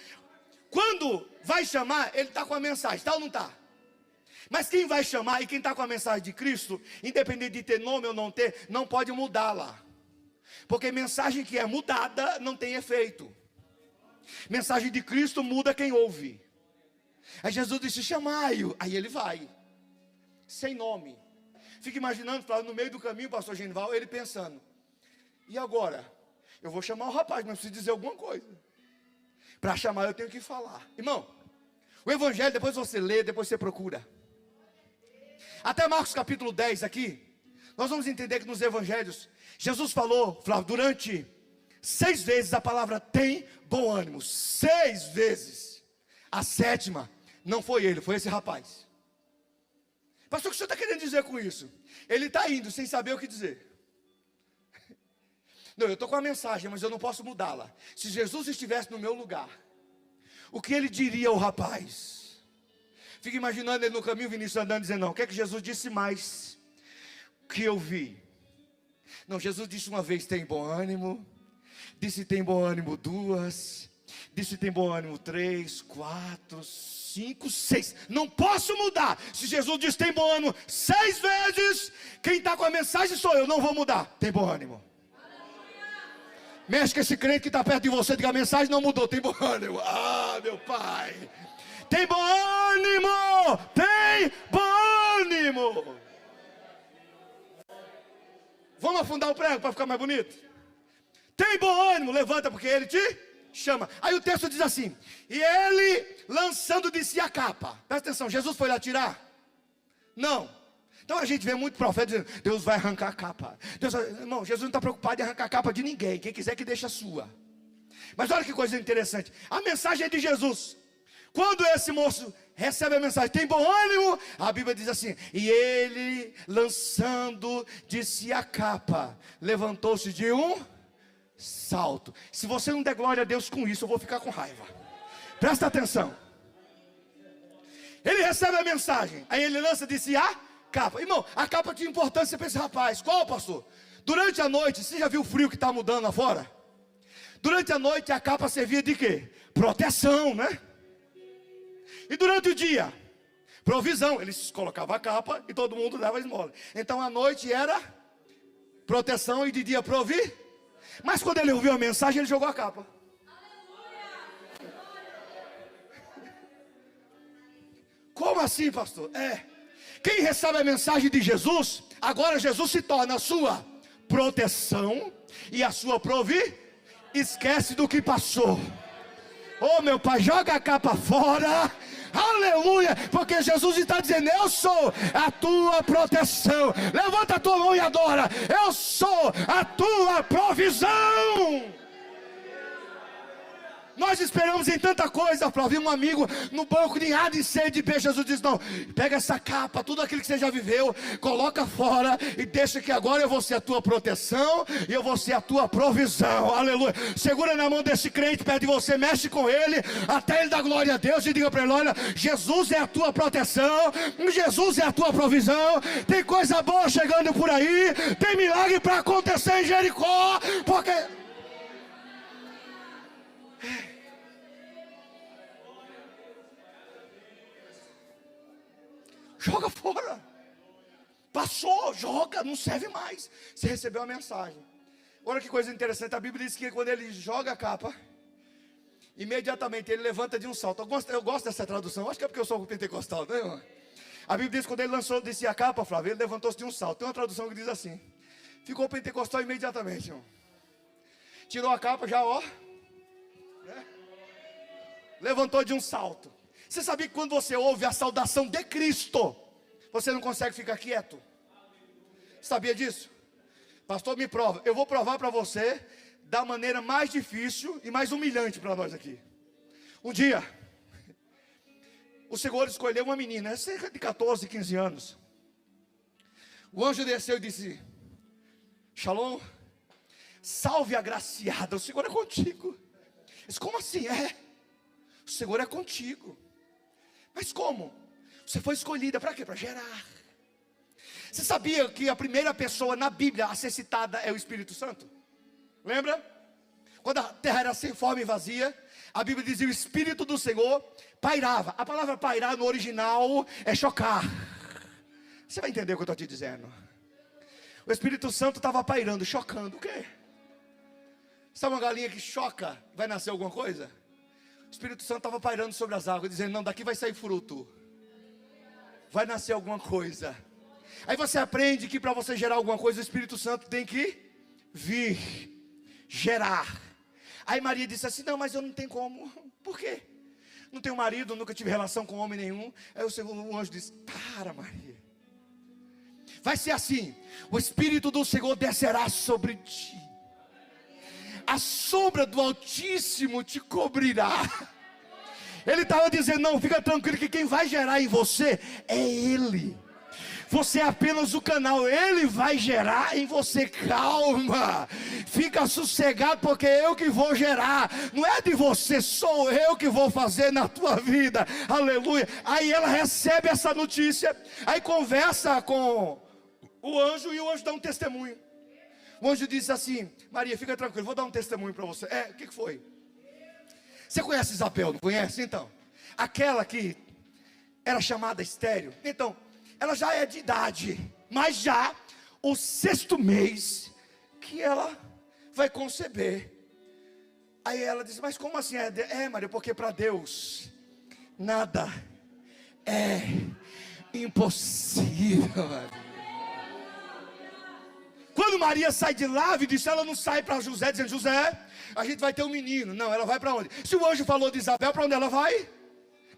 Quando vai chamar, ele está com a mensagem, tá ou não está? Mas quem vai chamar e quem está com a mensagem de Cristo, independente de ter nome ou não ter, não pode mudá-la. Porque mensagem que é mudada não tem efeito. Mensagem de Cristo muda quem ouve. Aí Jesus disse, chamai-o. Aí ele vai, sem nome. Fica imaginando, no meio do caminho, o pastor Genival, ele pensando, e agora? Eu vou chamar o rapaz, mas preciso dizer alguma coisa. Para chamar eu tenho que falar. Irmão, o evangelho, depois você lê, depois você procura. Até Marcos capítulo 10 aqui, nós vamos entender que nos evangelhos, Jesus falou, Flávio, durante 6 vezes a palavra tem bom ânimo. 6 vezes. A 7ª não foi ele, foi esse rapaz. Pastor, o que o senhor está querendo dizer com isso? Ele está indo sem saber o que dizer. Não, eu estou com a mensagem, mas eu não posso mudá-la. Se Jesus estivesse no meu lugar, o que ele diria ao rapaz? Fica imaginando ele no caminho, Vinícius andando, dizendo, não, o que é que Jesus disse mais que eu vi? Não, Jesus disse uma vez, tem bom ânimo. Disse tem bom ânimo 2. Disse tem bom ânimo 3, 4, 5, 6. Não posso mudar. Se Jesus diz tem bom ânimo 6 vezes, quem está com a mensagem sou eu, não vou mudar. Tem bom ânimo. Mexe com esse crente que está perto de você, diga, a mensagem não mudou, tem bom ânimo. Ah, meu pai. Tem bom ânimo. Tem bom ânimo. Vamos afundar o prego para ficar mais bonito? Tem bom ânimo, levanta porque ele te chama. Aí o texto diz assim, e ele lançando de si a capa. Presta atenção, Jesus foi lá tirar? Não. Então a gente vê muito profeta dizendo, Deus vai arrancar a capa. Irmão, Jesus não está preocupado em arrancar a capa de ninguém. Quem quiser que deixe a sua. Mas olha que coisa interessante. A mensagem é de Jesus. Quando esse moço recebe a mensagem, tem bom ânimo, a Bíblia diz assim, e ele lançando de si a capa, levantou-se de um salto. Se você não der glória a Deus com isso, eu vou ficar com raiva. Presta atenção. Ele recebe a mensagem, aí ele lança de si a capa. Irmão, a capa tinha importância para esse rapaz. Qual, pastor? Durante a noite, você já viu o frio que está mudando lá fora? Durante a noite a capa servia de quê? Proteção, né? E durante o dia, provisão. Eles colocavam a capa e todo mundo dava esmola. Então a noite era proteção e de dia provi. Mas quando ele ouviu a mensagem, ele jogou a capa. Como assim, pastor? Quem recebe a mensagem de Jesus, agora Jesus se torna a sua proteção e a sua esquece do que passou. Oh, meu pai, joga a capa fora. Aleluia, porque Jesus está dizendo: eu sou a tua proteção. Levanta a tua mão e adora. Eu sou a tua provisão. Nós esperamos em tanta coisa para ouvir um amigo no banco de nada e sede de peixe. Jesus diz: não, pega essa capa, tudo aquilo que você já viveu, coloca fora e deixa que agora eu vou ser a tua proteção e eu vou ser a tua provisão. Aleluia. Segura na mão desse crente perto de você, mexe com ele até ele dar glória a Deus e diga para ele: olha, Jesus é a tua proteção, Jesus é a tua provisão. Tem coisa boa chegando por aí, tem milagre para acontecer em Jericó, porque... joga fora. Passou, joga, não serve mais. Você recebeu a mensagem. Olha que coisa interessante, a Bíblia diz que quando ele joga a capa, imediatamente ele levanta de um salto. Eu gosto dessa tradução, acho que é porque eu sou pentecostal, não é, irmão? A Bíblia diz que quando ele lançou desse a capa, Flávio, ele levantou-se de um salto. Tem uma tradução que diz assim: ficou pentecostal imediatamente, irmão. Tirou a capa já, ó, né? Levantou de um salto. Você sabia que quando você ouve a saudação de Cristo, você não consegue ficar quieto? Sabia disso? Pastor, me prova. Eu vou provar para você da maneira mais difícil e mais humilhante para nós aqui. Um dia, o Senhor escolheu uma menina, cerca de 14, 15 anos. O anjo desceu e disse: Shalom, salve agraciada, o Senhor é contigo. Eu disse: como assim? O Senhor é contigo. Mas como? Você foi escolhida para quê? Para gerar. Você sabia que a primeira pessoa na Bíblia a ser citada é o Espírito Santo? Lembra? Quando a terra era sem forma e vazia, a Bíblia dizia: o Espírito do Senhor pairava. A palavra pairar no original é chocar. Você vai entender o que eu estou te dizendo. O Espírito Santo estava pairando, chocando. O quê? Sabe uma galinha que choca, vai nascer alguma coisa? O Espírito Santo estava pairando sobre as águas, dizendo: não, daqui vai sair fruto, vai nascer alguma coisa. Aí você aprende que para você gerar alguma coisa, o Espírito Santo tem que vir, gerar. Aí Maria disse assim: não, mas eu não tenho como. Por quê? Não tenho marido, nunca tive relação com homem nenhum. Aí o anjo disse: para, Maria, vai ser assim: o Espírito do Senhor descerá sobre ti, a sombra do Altíssimo te cobrirá. Ele estava dizendo: não, fica tranquilo que quem vai gerar em você é Ele. Você é apenas o canal, Ele vai gerar em você. Calma, fica sossegado, porque eu que vou gerar. Não é de você, sou eu que vou fazer na tua vida. Aleluia. Aí ela recebe essa notícia, aí conversa com o anjo, e o anjo dá um testemunho. O anjo disse assim: Maria, fica tranquilo, vou dar um testemunho para você. O que foi? Você conhece Isabel, não conhece? Então, aquela que era chamada estéril. Então, ela já é de idade, mas já o 6º mês que ela vai conceber. Aí ela disse: mas como assim? Maria, porque para Deus nada é impossível, Maria. Quando Maria sai de lá, disse, ela não sai para José dizendo: José, a gente vai ter um menino. Não, ela vai para onde? Se o anjo falou de Isabel, para onde ela vai?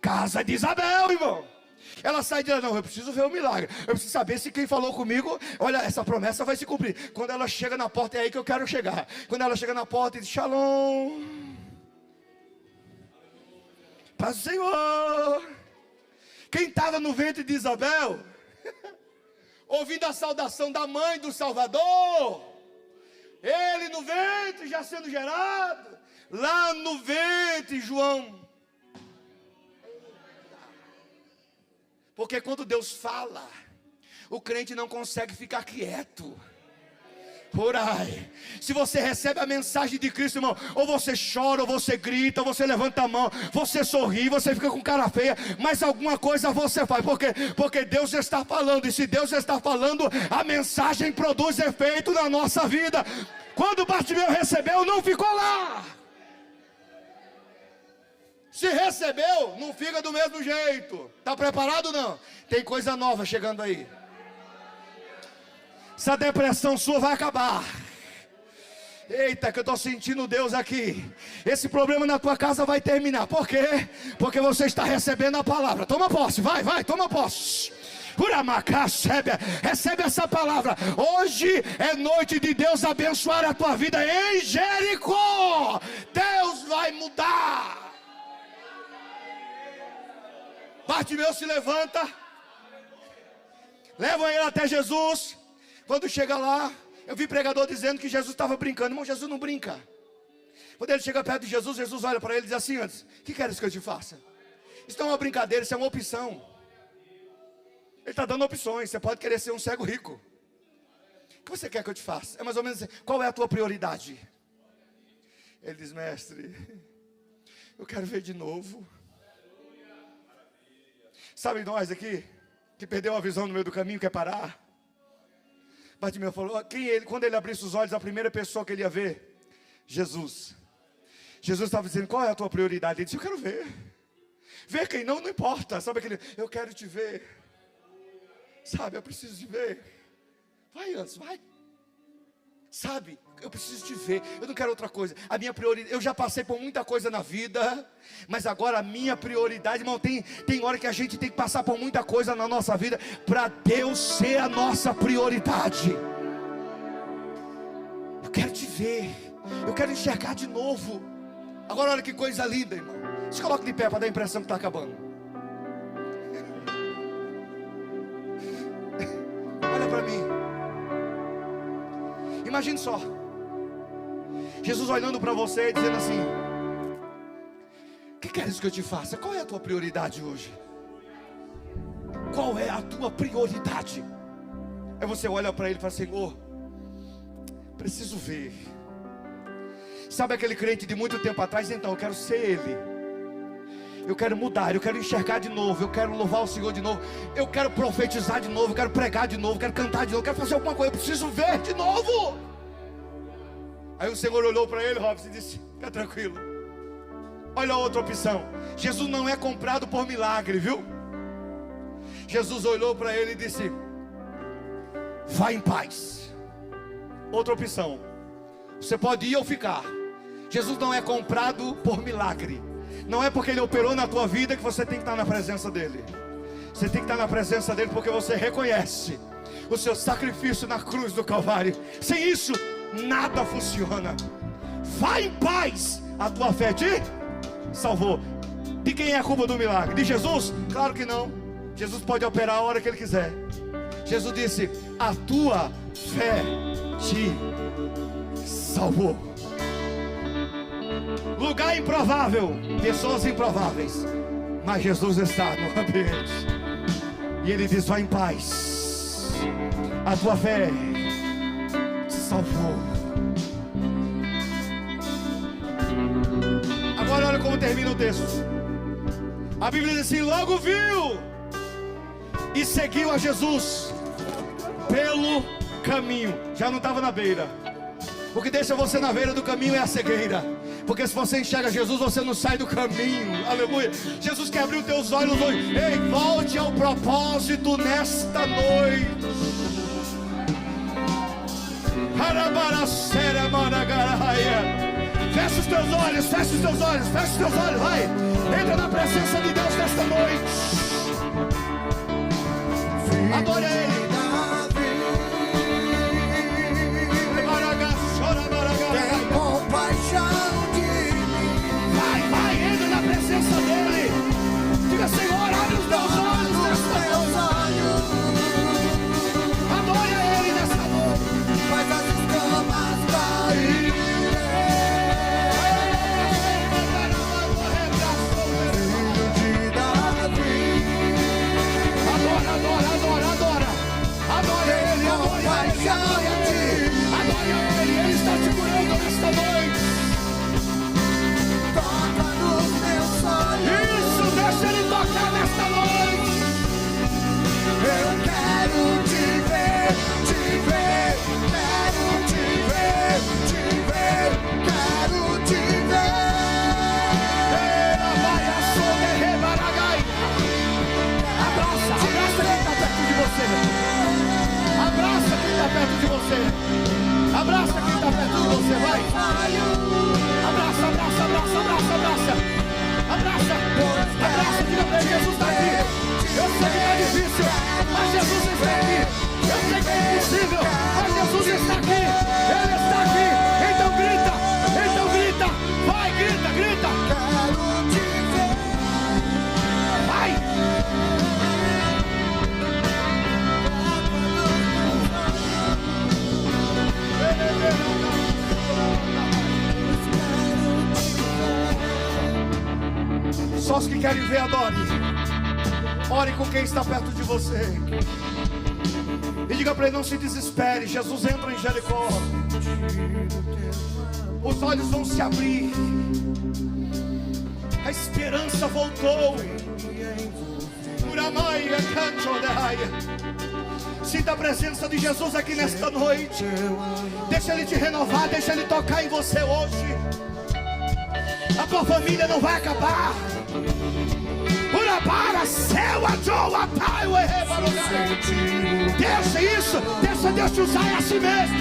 Casa de Isabel, irmão. Ela sai de lá: não, eu preciso ver o milagre, eu preciso saber se quem falou comigo, olha, essa promessa vai se cumprir. Quando ela chega na porta, é aí que eu quero chegar. Quando ela chega na porta e diz: Shalom, paz do Senhor. Quem estava no ventre de Isabel, ouvindo a saudação da mãe do Salvador, ele no ventre já sendo gerado, lá no ventre, João. Porque quando Deus fala, o crente não consegue ficar quieto. Por aí, se você recebe a mensagem de Cristo, irmão, ou você chora, ou você grita, ou você levanta a mão, você sorri, você fica com cara feia, mas alguma coisa você faz. Por quê? Porque Deus está falando, e se Deus está falando, a mensagem produz efeito na nossa vida. Quando Bartimeu recebeu, não ficou lá. Se recebeu, não fica do mesmo jeito. Está preparado não? Tem coisa nova chegando aí. Essa depressão sua vai acabar. Eita, que eu estou sentindo Deus aqui. Esse problema na tua casa vai terminar. Por quê? Porque você está recebendo a palavra. Toma posse, vai, toma posse. Recebe essa palavra. Hoje é noite de Deus abençoar a tua vida em Jericó. Deus vai mudar. Bartimeu se levanta, levam ele até Jesus. Quando chega lá, eu vi pregador dizendo que Jesus estava brincando. Irmão, Jesus não brinca. Quando ele chega perto de Jesus, Jesus olha para ele e diz assim antes: o que queres que eu te faça? Isso não é uma brincadeira, isso é uma opção. Ele está dando opções. Você pode querer ser um cego rico. O que você quer que eu te faça? É mais ou menos assim: qual é a tua prioridade? Ele diz: mestre, eu quero ver de novo. Sabe nós aqui, que perdeu a visão no meio do caminho, quer parar? Bartimeu falou, quando ele abrisse os olhos, a primeira pessoa que ele ia ver, Jesus. Jesus estava dizendo, qual é a tua prioridade? Ele disse, eu quero ver. Ver quem não importa. Sabe aquele, eu quero te ver. Sabe, eu preciso te ver. Vai antes, vai. Sabe, eu preciso te ver. Eu não quero outra coisa. A minha prioridade, eu já passei por muita coisa na vida, mas agora a minha prioridade, irmão, tem hora que a gente tem que passar por muita coisa na nossa vida para Deus ser a nossa prioridade. Eu quero te ver. Eu quero enxergar de novo. Agora olha que coisa linda, irmão. Se coloca de pé para dar a impressão que está acabando. Olha para mim. Imagine só, Jesus olhando para você e dizendo assim, o que queres que eu te faça? Qual é a tua prioridade hoje? Qual é a tua prioridade? Aí você olha para ele e fala, Senhor, preciso ver. Sabe aquele crente de muito tempo atrás? Então, eu quero ser ele. Eu quero mudar, eu quero enxergar de novo, eu quero louvar o Senhor de novo, eu quero profetizar de novo, eu quero pregar de novo, eu quero cantar de novo, eu quero fazer alguma coisa, eu preciso ver de novo. Aí o Senhor olhou para ele, Robson, e disse, fica tranquilo. Olha a outra opção. Jesus não é comprado por milagre, viu? Jesus olhou para ele e disse, vá em paz. Outra opção. Você pode ir ou ficar. Jesus não é comprado por milagre. Não é porque Ele operou na tua vida que você tem que estar na presença dEle. Você tem que estar na presença dEle porque você reconhece o seu sacrifício na cruz do Calvário. Sem isso, nada funciona. Vá em paz, a tua fé te salvou. De quem é a culpa do milagre? De Jesus? Claro que não. Jesus pode operar a hora que Ele quiser. Jesus disse, a tua fé te salvou. Lugar improvável, pessoas improváveis, mas Jesus está no ambiente. E Ele diz, vai em paz, a tua fé te salvou. Agora olha como termina o texto. A Bíblia diz assim, logo viu e seguiu a Jesus pelo caminho. Já não estava na beira. O que deixa você na beira do caminho é a cegueira. Porque se você enxerga Jesus, você não sai do caminho. Aleluia. Jesus quer abrir os teus olhos hoje. Ei, volte ao propósito nesta noite. Fecha os teus olhos, fecha os teus olhos, fecha os teus olhos, vai. Entra na presença de Deus nesta noite. Adore a Ele. Senhor, abre os teus olhos nesta noite. Adore a Ele nesta noite. Faz as escamas caírem. Filho de Davi. querem ver, adore. Ore com quem está perto de você. E diga para ele: não se desespere. Jesus entra em Jericó. Os olhos vão se abrir. A esperança voltou. Sinta a presença de Jesus aqui nesta noite. Deixa Ele te renovar, deixa Ele tocar em você hoje. A tua família não vai acabar. Deixa isso, deixa Deus te usar, é assim mesmo.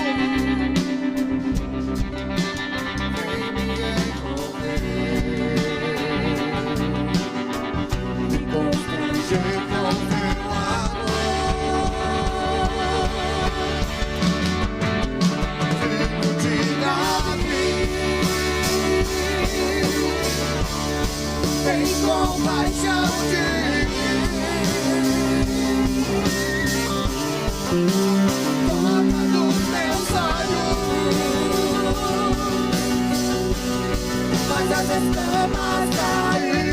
Tem compaixão de mim. Toca nos meus olhos, faz as escamas caírem.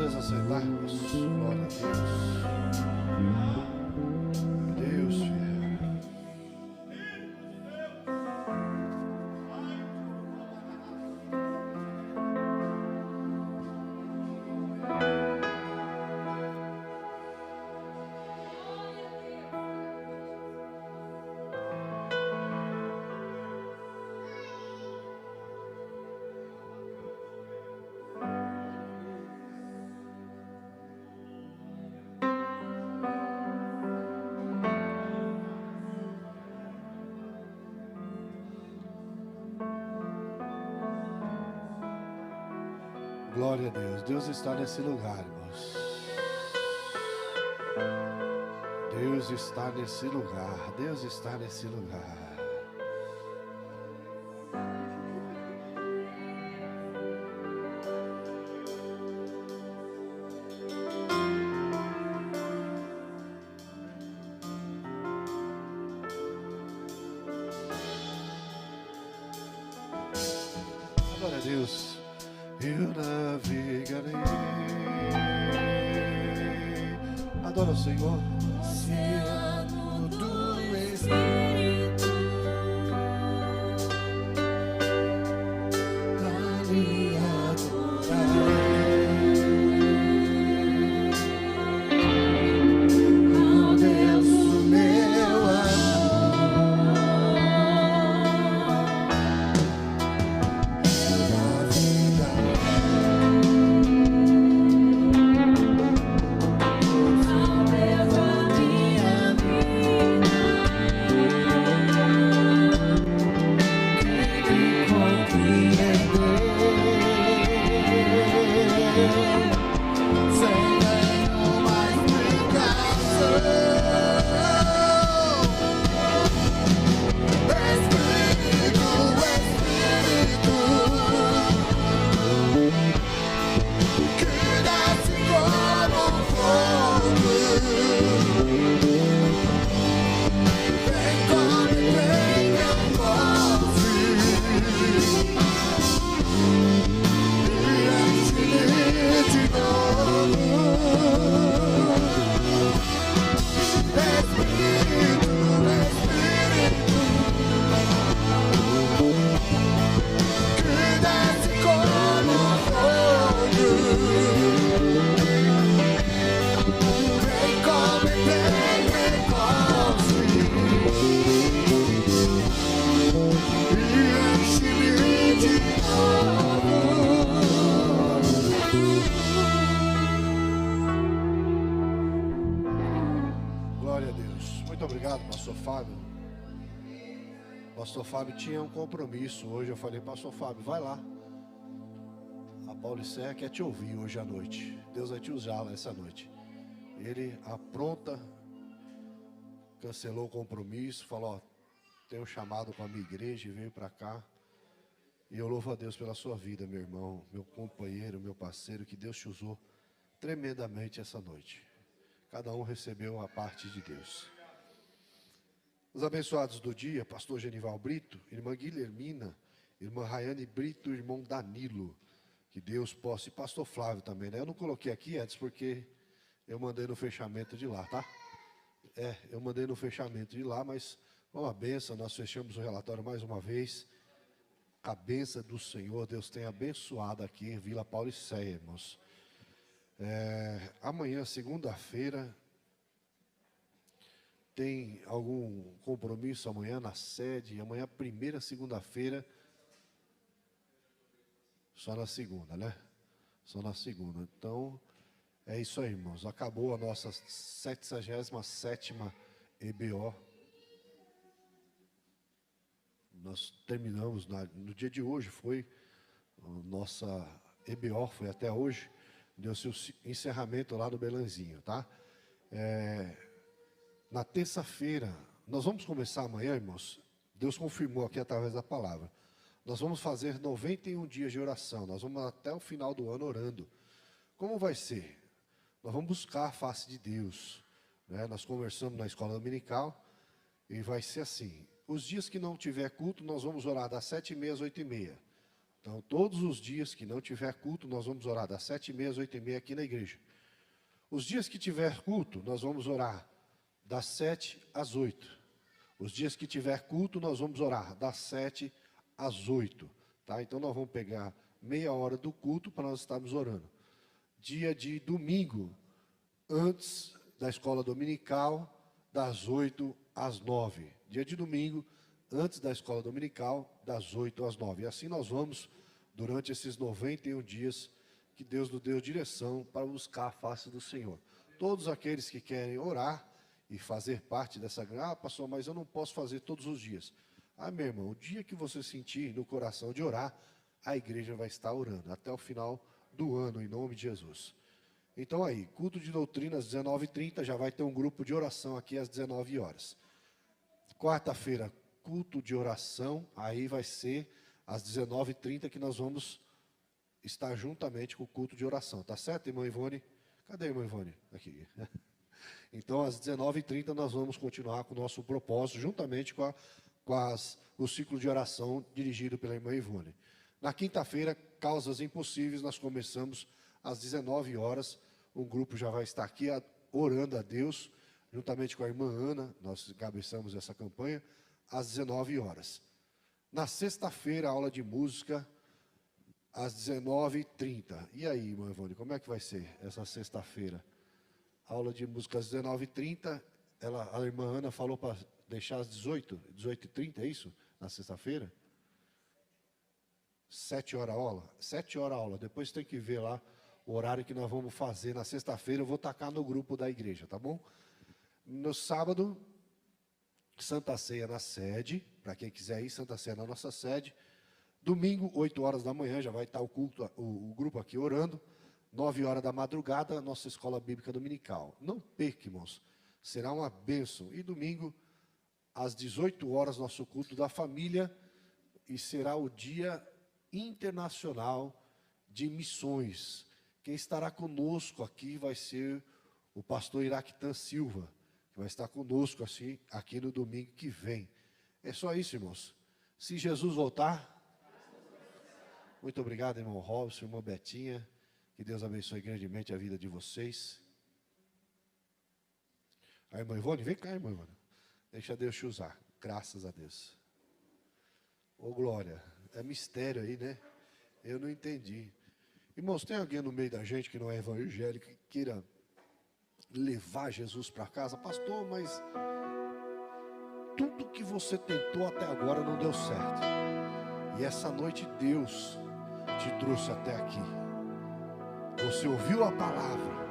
Podemos aceitar, irmãos? Glória a Deus. Deus fiel. Glória a Deus. Deus está nesse lugar, irmãos. Deus está nesse lugar. Deus está nesse lugar. Glória a Deus. Eu navegarei. Adora o Senhor. Oceano do Espírito, ali adorarei ao Deus do meu amor. Pastor Fábio tinha um compromisso hoje. Eu falei, Pastor Fábio, vai lá. A Paulicéia quer te ouvir hoje à noite. Deus vai te usar essa noite. Ele apronta, cancelou o compromisso, falou, ó, tenho um chamado para a minha igreja e veio para cá. E eu louvo a Deus pela sua vida, meu irmão, meu companheiro, meu parceiro, que Deus te usou tremendamente essa noite. Cada um recebeu a parte de Deus. Os abençoados do dia, pastor Genival Brito, irmã Guilhermina, irmã Rayane Brito, irmão Danilo, que Deus possa, e pastor Flávio também, né? Eu não coloquei aqui, Edson, porque eu mandei no fechamento de lá, tá? Eu mandei no fechamento de lá, mas uma benção, nós fechamos o relatório mais uma vez. A benção do Senhor, Deus tem abençoado aqui em Vila Paulicéia, irmãos. Amanhã, segunda-feira, tem algum compromisso amanhã na sede? Amanhã, primeira segunda-feira, só na segunda, né? Só na segunda. Então, é isso aí, irmãos. Acabou a nossa 77ª EBO. Nós terminamos, no dia de hoje, foi a nossa EBO, foi até hoje. Deu-se o encerramento lá no Belenzinho, tá? Na terça-feira, nós vamos começar amanhã, irmãos. Deus confirmou aqui através da palavra. Nós vamos fazer 91 dias de oração. Nós vamos até o final do ano orando. Como vai ser? Nós vamos buscar a face de Deus, né? Nós conversamos na escola dominical e vai ser assim. Os dias que não tiver culto, nós vamos orar das 7h30 às 8h30. Então, todos os dias que não tiver culto, nós vamos orar das 7h30 às 8h30 aqui na igreja. Os dias que tiver culto, nós vamos orar das 7 às 8. Os dias que tiver culto, nós vamos orar das 7 às 8. Tá? Então, nós vamos pegar meia hora do culto para nós estarmos orando. Dia de domingo, antes da escola dominical, das 8 às 9. Dia de domingo, antes da escola dominical, das 8 às 9. E assim nós vamos, durante esses 91 dias, que Deus nos deu direção para buscar a face do Senhor. Todos aqueles que querem orar e fazer parte dessa... pastor, mas eu não posso fazer todos os dias. Meu irmão, o dia que você sentir no coração de orar, a igreja vai estar orando, até o final do ano, em nome de Jesus. Então aí, culto de doutrina às 19h30, já vai ter um grupo de oração aqui às 19 horas. Quarta-feira, culto de oração, aí vai ser às 19h30 que nós vamos estar juntamente com o culto de oração. Tá certo, irmã Ivone? Cadê a irmã Ivone? Aqui. Então, às 19h30 nós vamos continuar com o nosso propósito, juntamente com o ciclo de oração dirigido pela irmã Ivone. Na quinta-feira, causas impossíveis, nós começamos às 19 horas. Um grupo já vai estar aqui orando a Deus, juntamente com a irmã Ana, nós encabeçamos essa campanha, às 19 horas. Na sexta-feira, aula de música, às 19h30. E aí, irmã Ivone, como é que vai ser essa sexta-feira? Aula de música às 19h30, a irmã Ana falou para deixar às 18h30, é isso? Na sexta-feira? 7 horas a aula? 7 horas a aula, depois tem que ver lá o horário que nós vamos fazer. Na sexta-feira eu vou tacar no grupo da igreja, tá bom? No sábado, Santa Ceia na sede, para quem quiser ir, Santa Ceia na nossa sede. Domingo, 8 horas da manhã, já vai estar o grupo aqui orando. 9 horas da madrugada, nossa escola bíblica dominical. Não perca, irmãos, será uma bênção. E domingo, às 18 horas, nosso culto da família, e será o Dia Internacional de Missões. Quem estará conosco aqui vai ser o pastor Iraquitã Silva, que vai estar conosco assim, aqui no domingo que vem. É só isso, irmãos. Se Jesus voltar... Muito obrigado, irmão Robson, irmã Betinha. Que Deus abençoe grandemente a vida de vocês. A irmã Ivone, vem cá, irmã Ivone. Deixa Deus te usar. Graças a Deus. Ô, glória. É mistério aí, né? Eu não entendi. Irmãos, tem alguém no meio da gente que não é evangélico, que queira levar Jesus para casa? Pastor, mas tudo que você tentou até agora não deu certo. E essa noite Deus te trouxe até aqui. Você ouviu a palavra.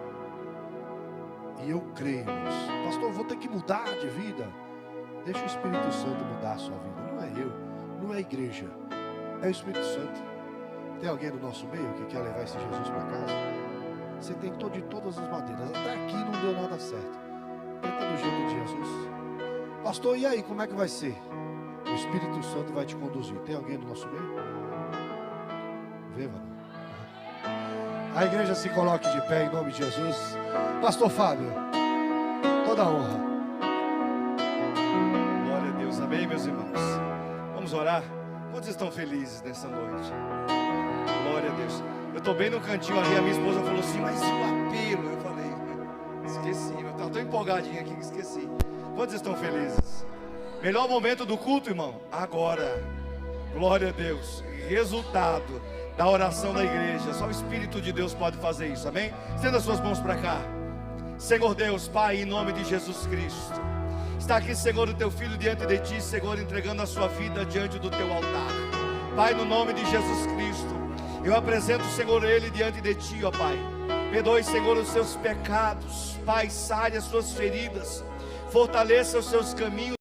E eu creio, irmãos. Pastor, eu vou ter que mudar de vida. Deixa o Espírito Santo mudar a sua vida. Não é eu, não é a igreja. É o Espírito Santo. Tem alguém no nosso meio que quer levar esse Jesus para casa? Você tentou de todas as maneiras. Até aqui não deu nada certo. Tenta do jeito de Jesus. Pastor, e aí, como é que vai ser? O Espírito Santo vai te conduzir. Tem alguém no nosso meio? Vê, mano. A igreja se coloque de pé em nome de Jesus. Pastor Fábio, toda a honra. Glória a Deus, amém, meus irmãos. Vamos orar. Quantos estão felizes nessa noite? Glória a Deus. Eu estou bem no cantinho ali, a minha esposa falou assim, mas e o apelo? Eu falei, esqueci, eu estava tão empolgadinho aqui que esqueci. Quantos estão felizes? Melhor momento do culto, irmão? Agora. Glória a Deus. Resultado da oração da igreja. Só o Espírito de Deus pode fazer isso, amém? Estenda as suas mãos para cá. Senhor Deus, Pai, em nome de Jesus Cristo, está aqui, Senhor, o teu filho diante de ti, Senhor, entregando a sua vida diante do teu altar. Pai, no nome de Jesus Cristo, eu apresento, Senhor, ele diante de ti, ó Pai. Perdoe, Senhor, os seus pecados. Pai, sare as suas feridas, fortaleça os seus caminhos.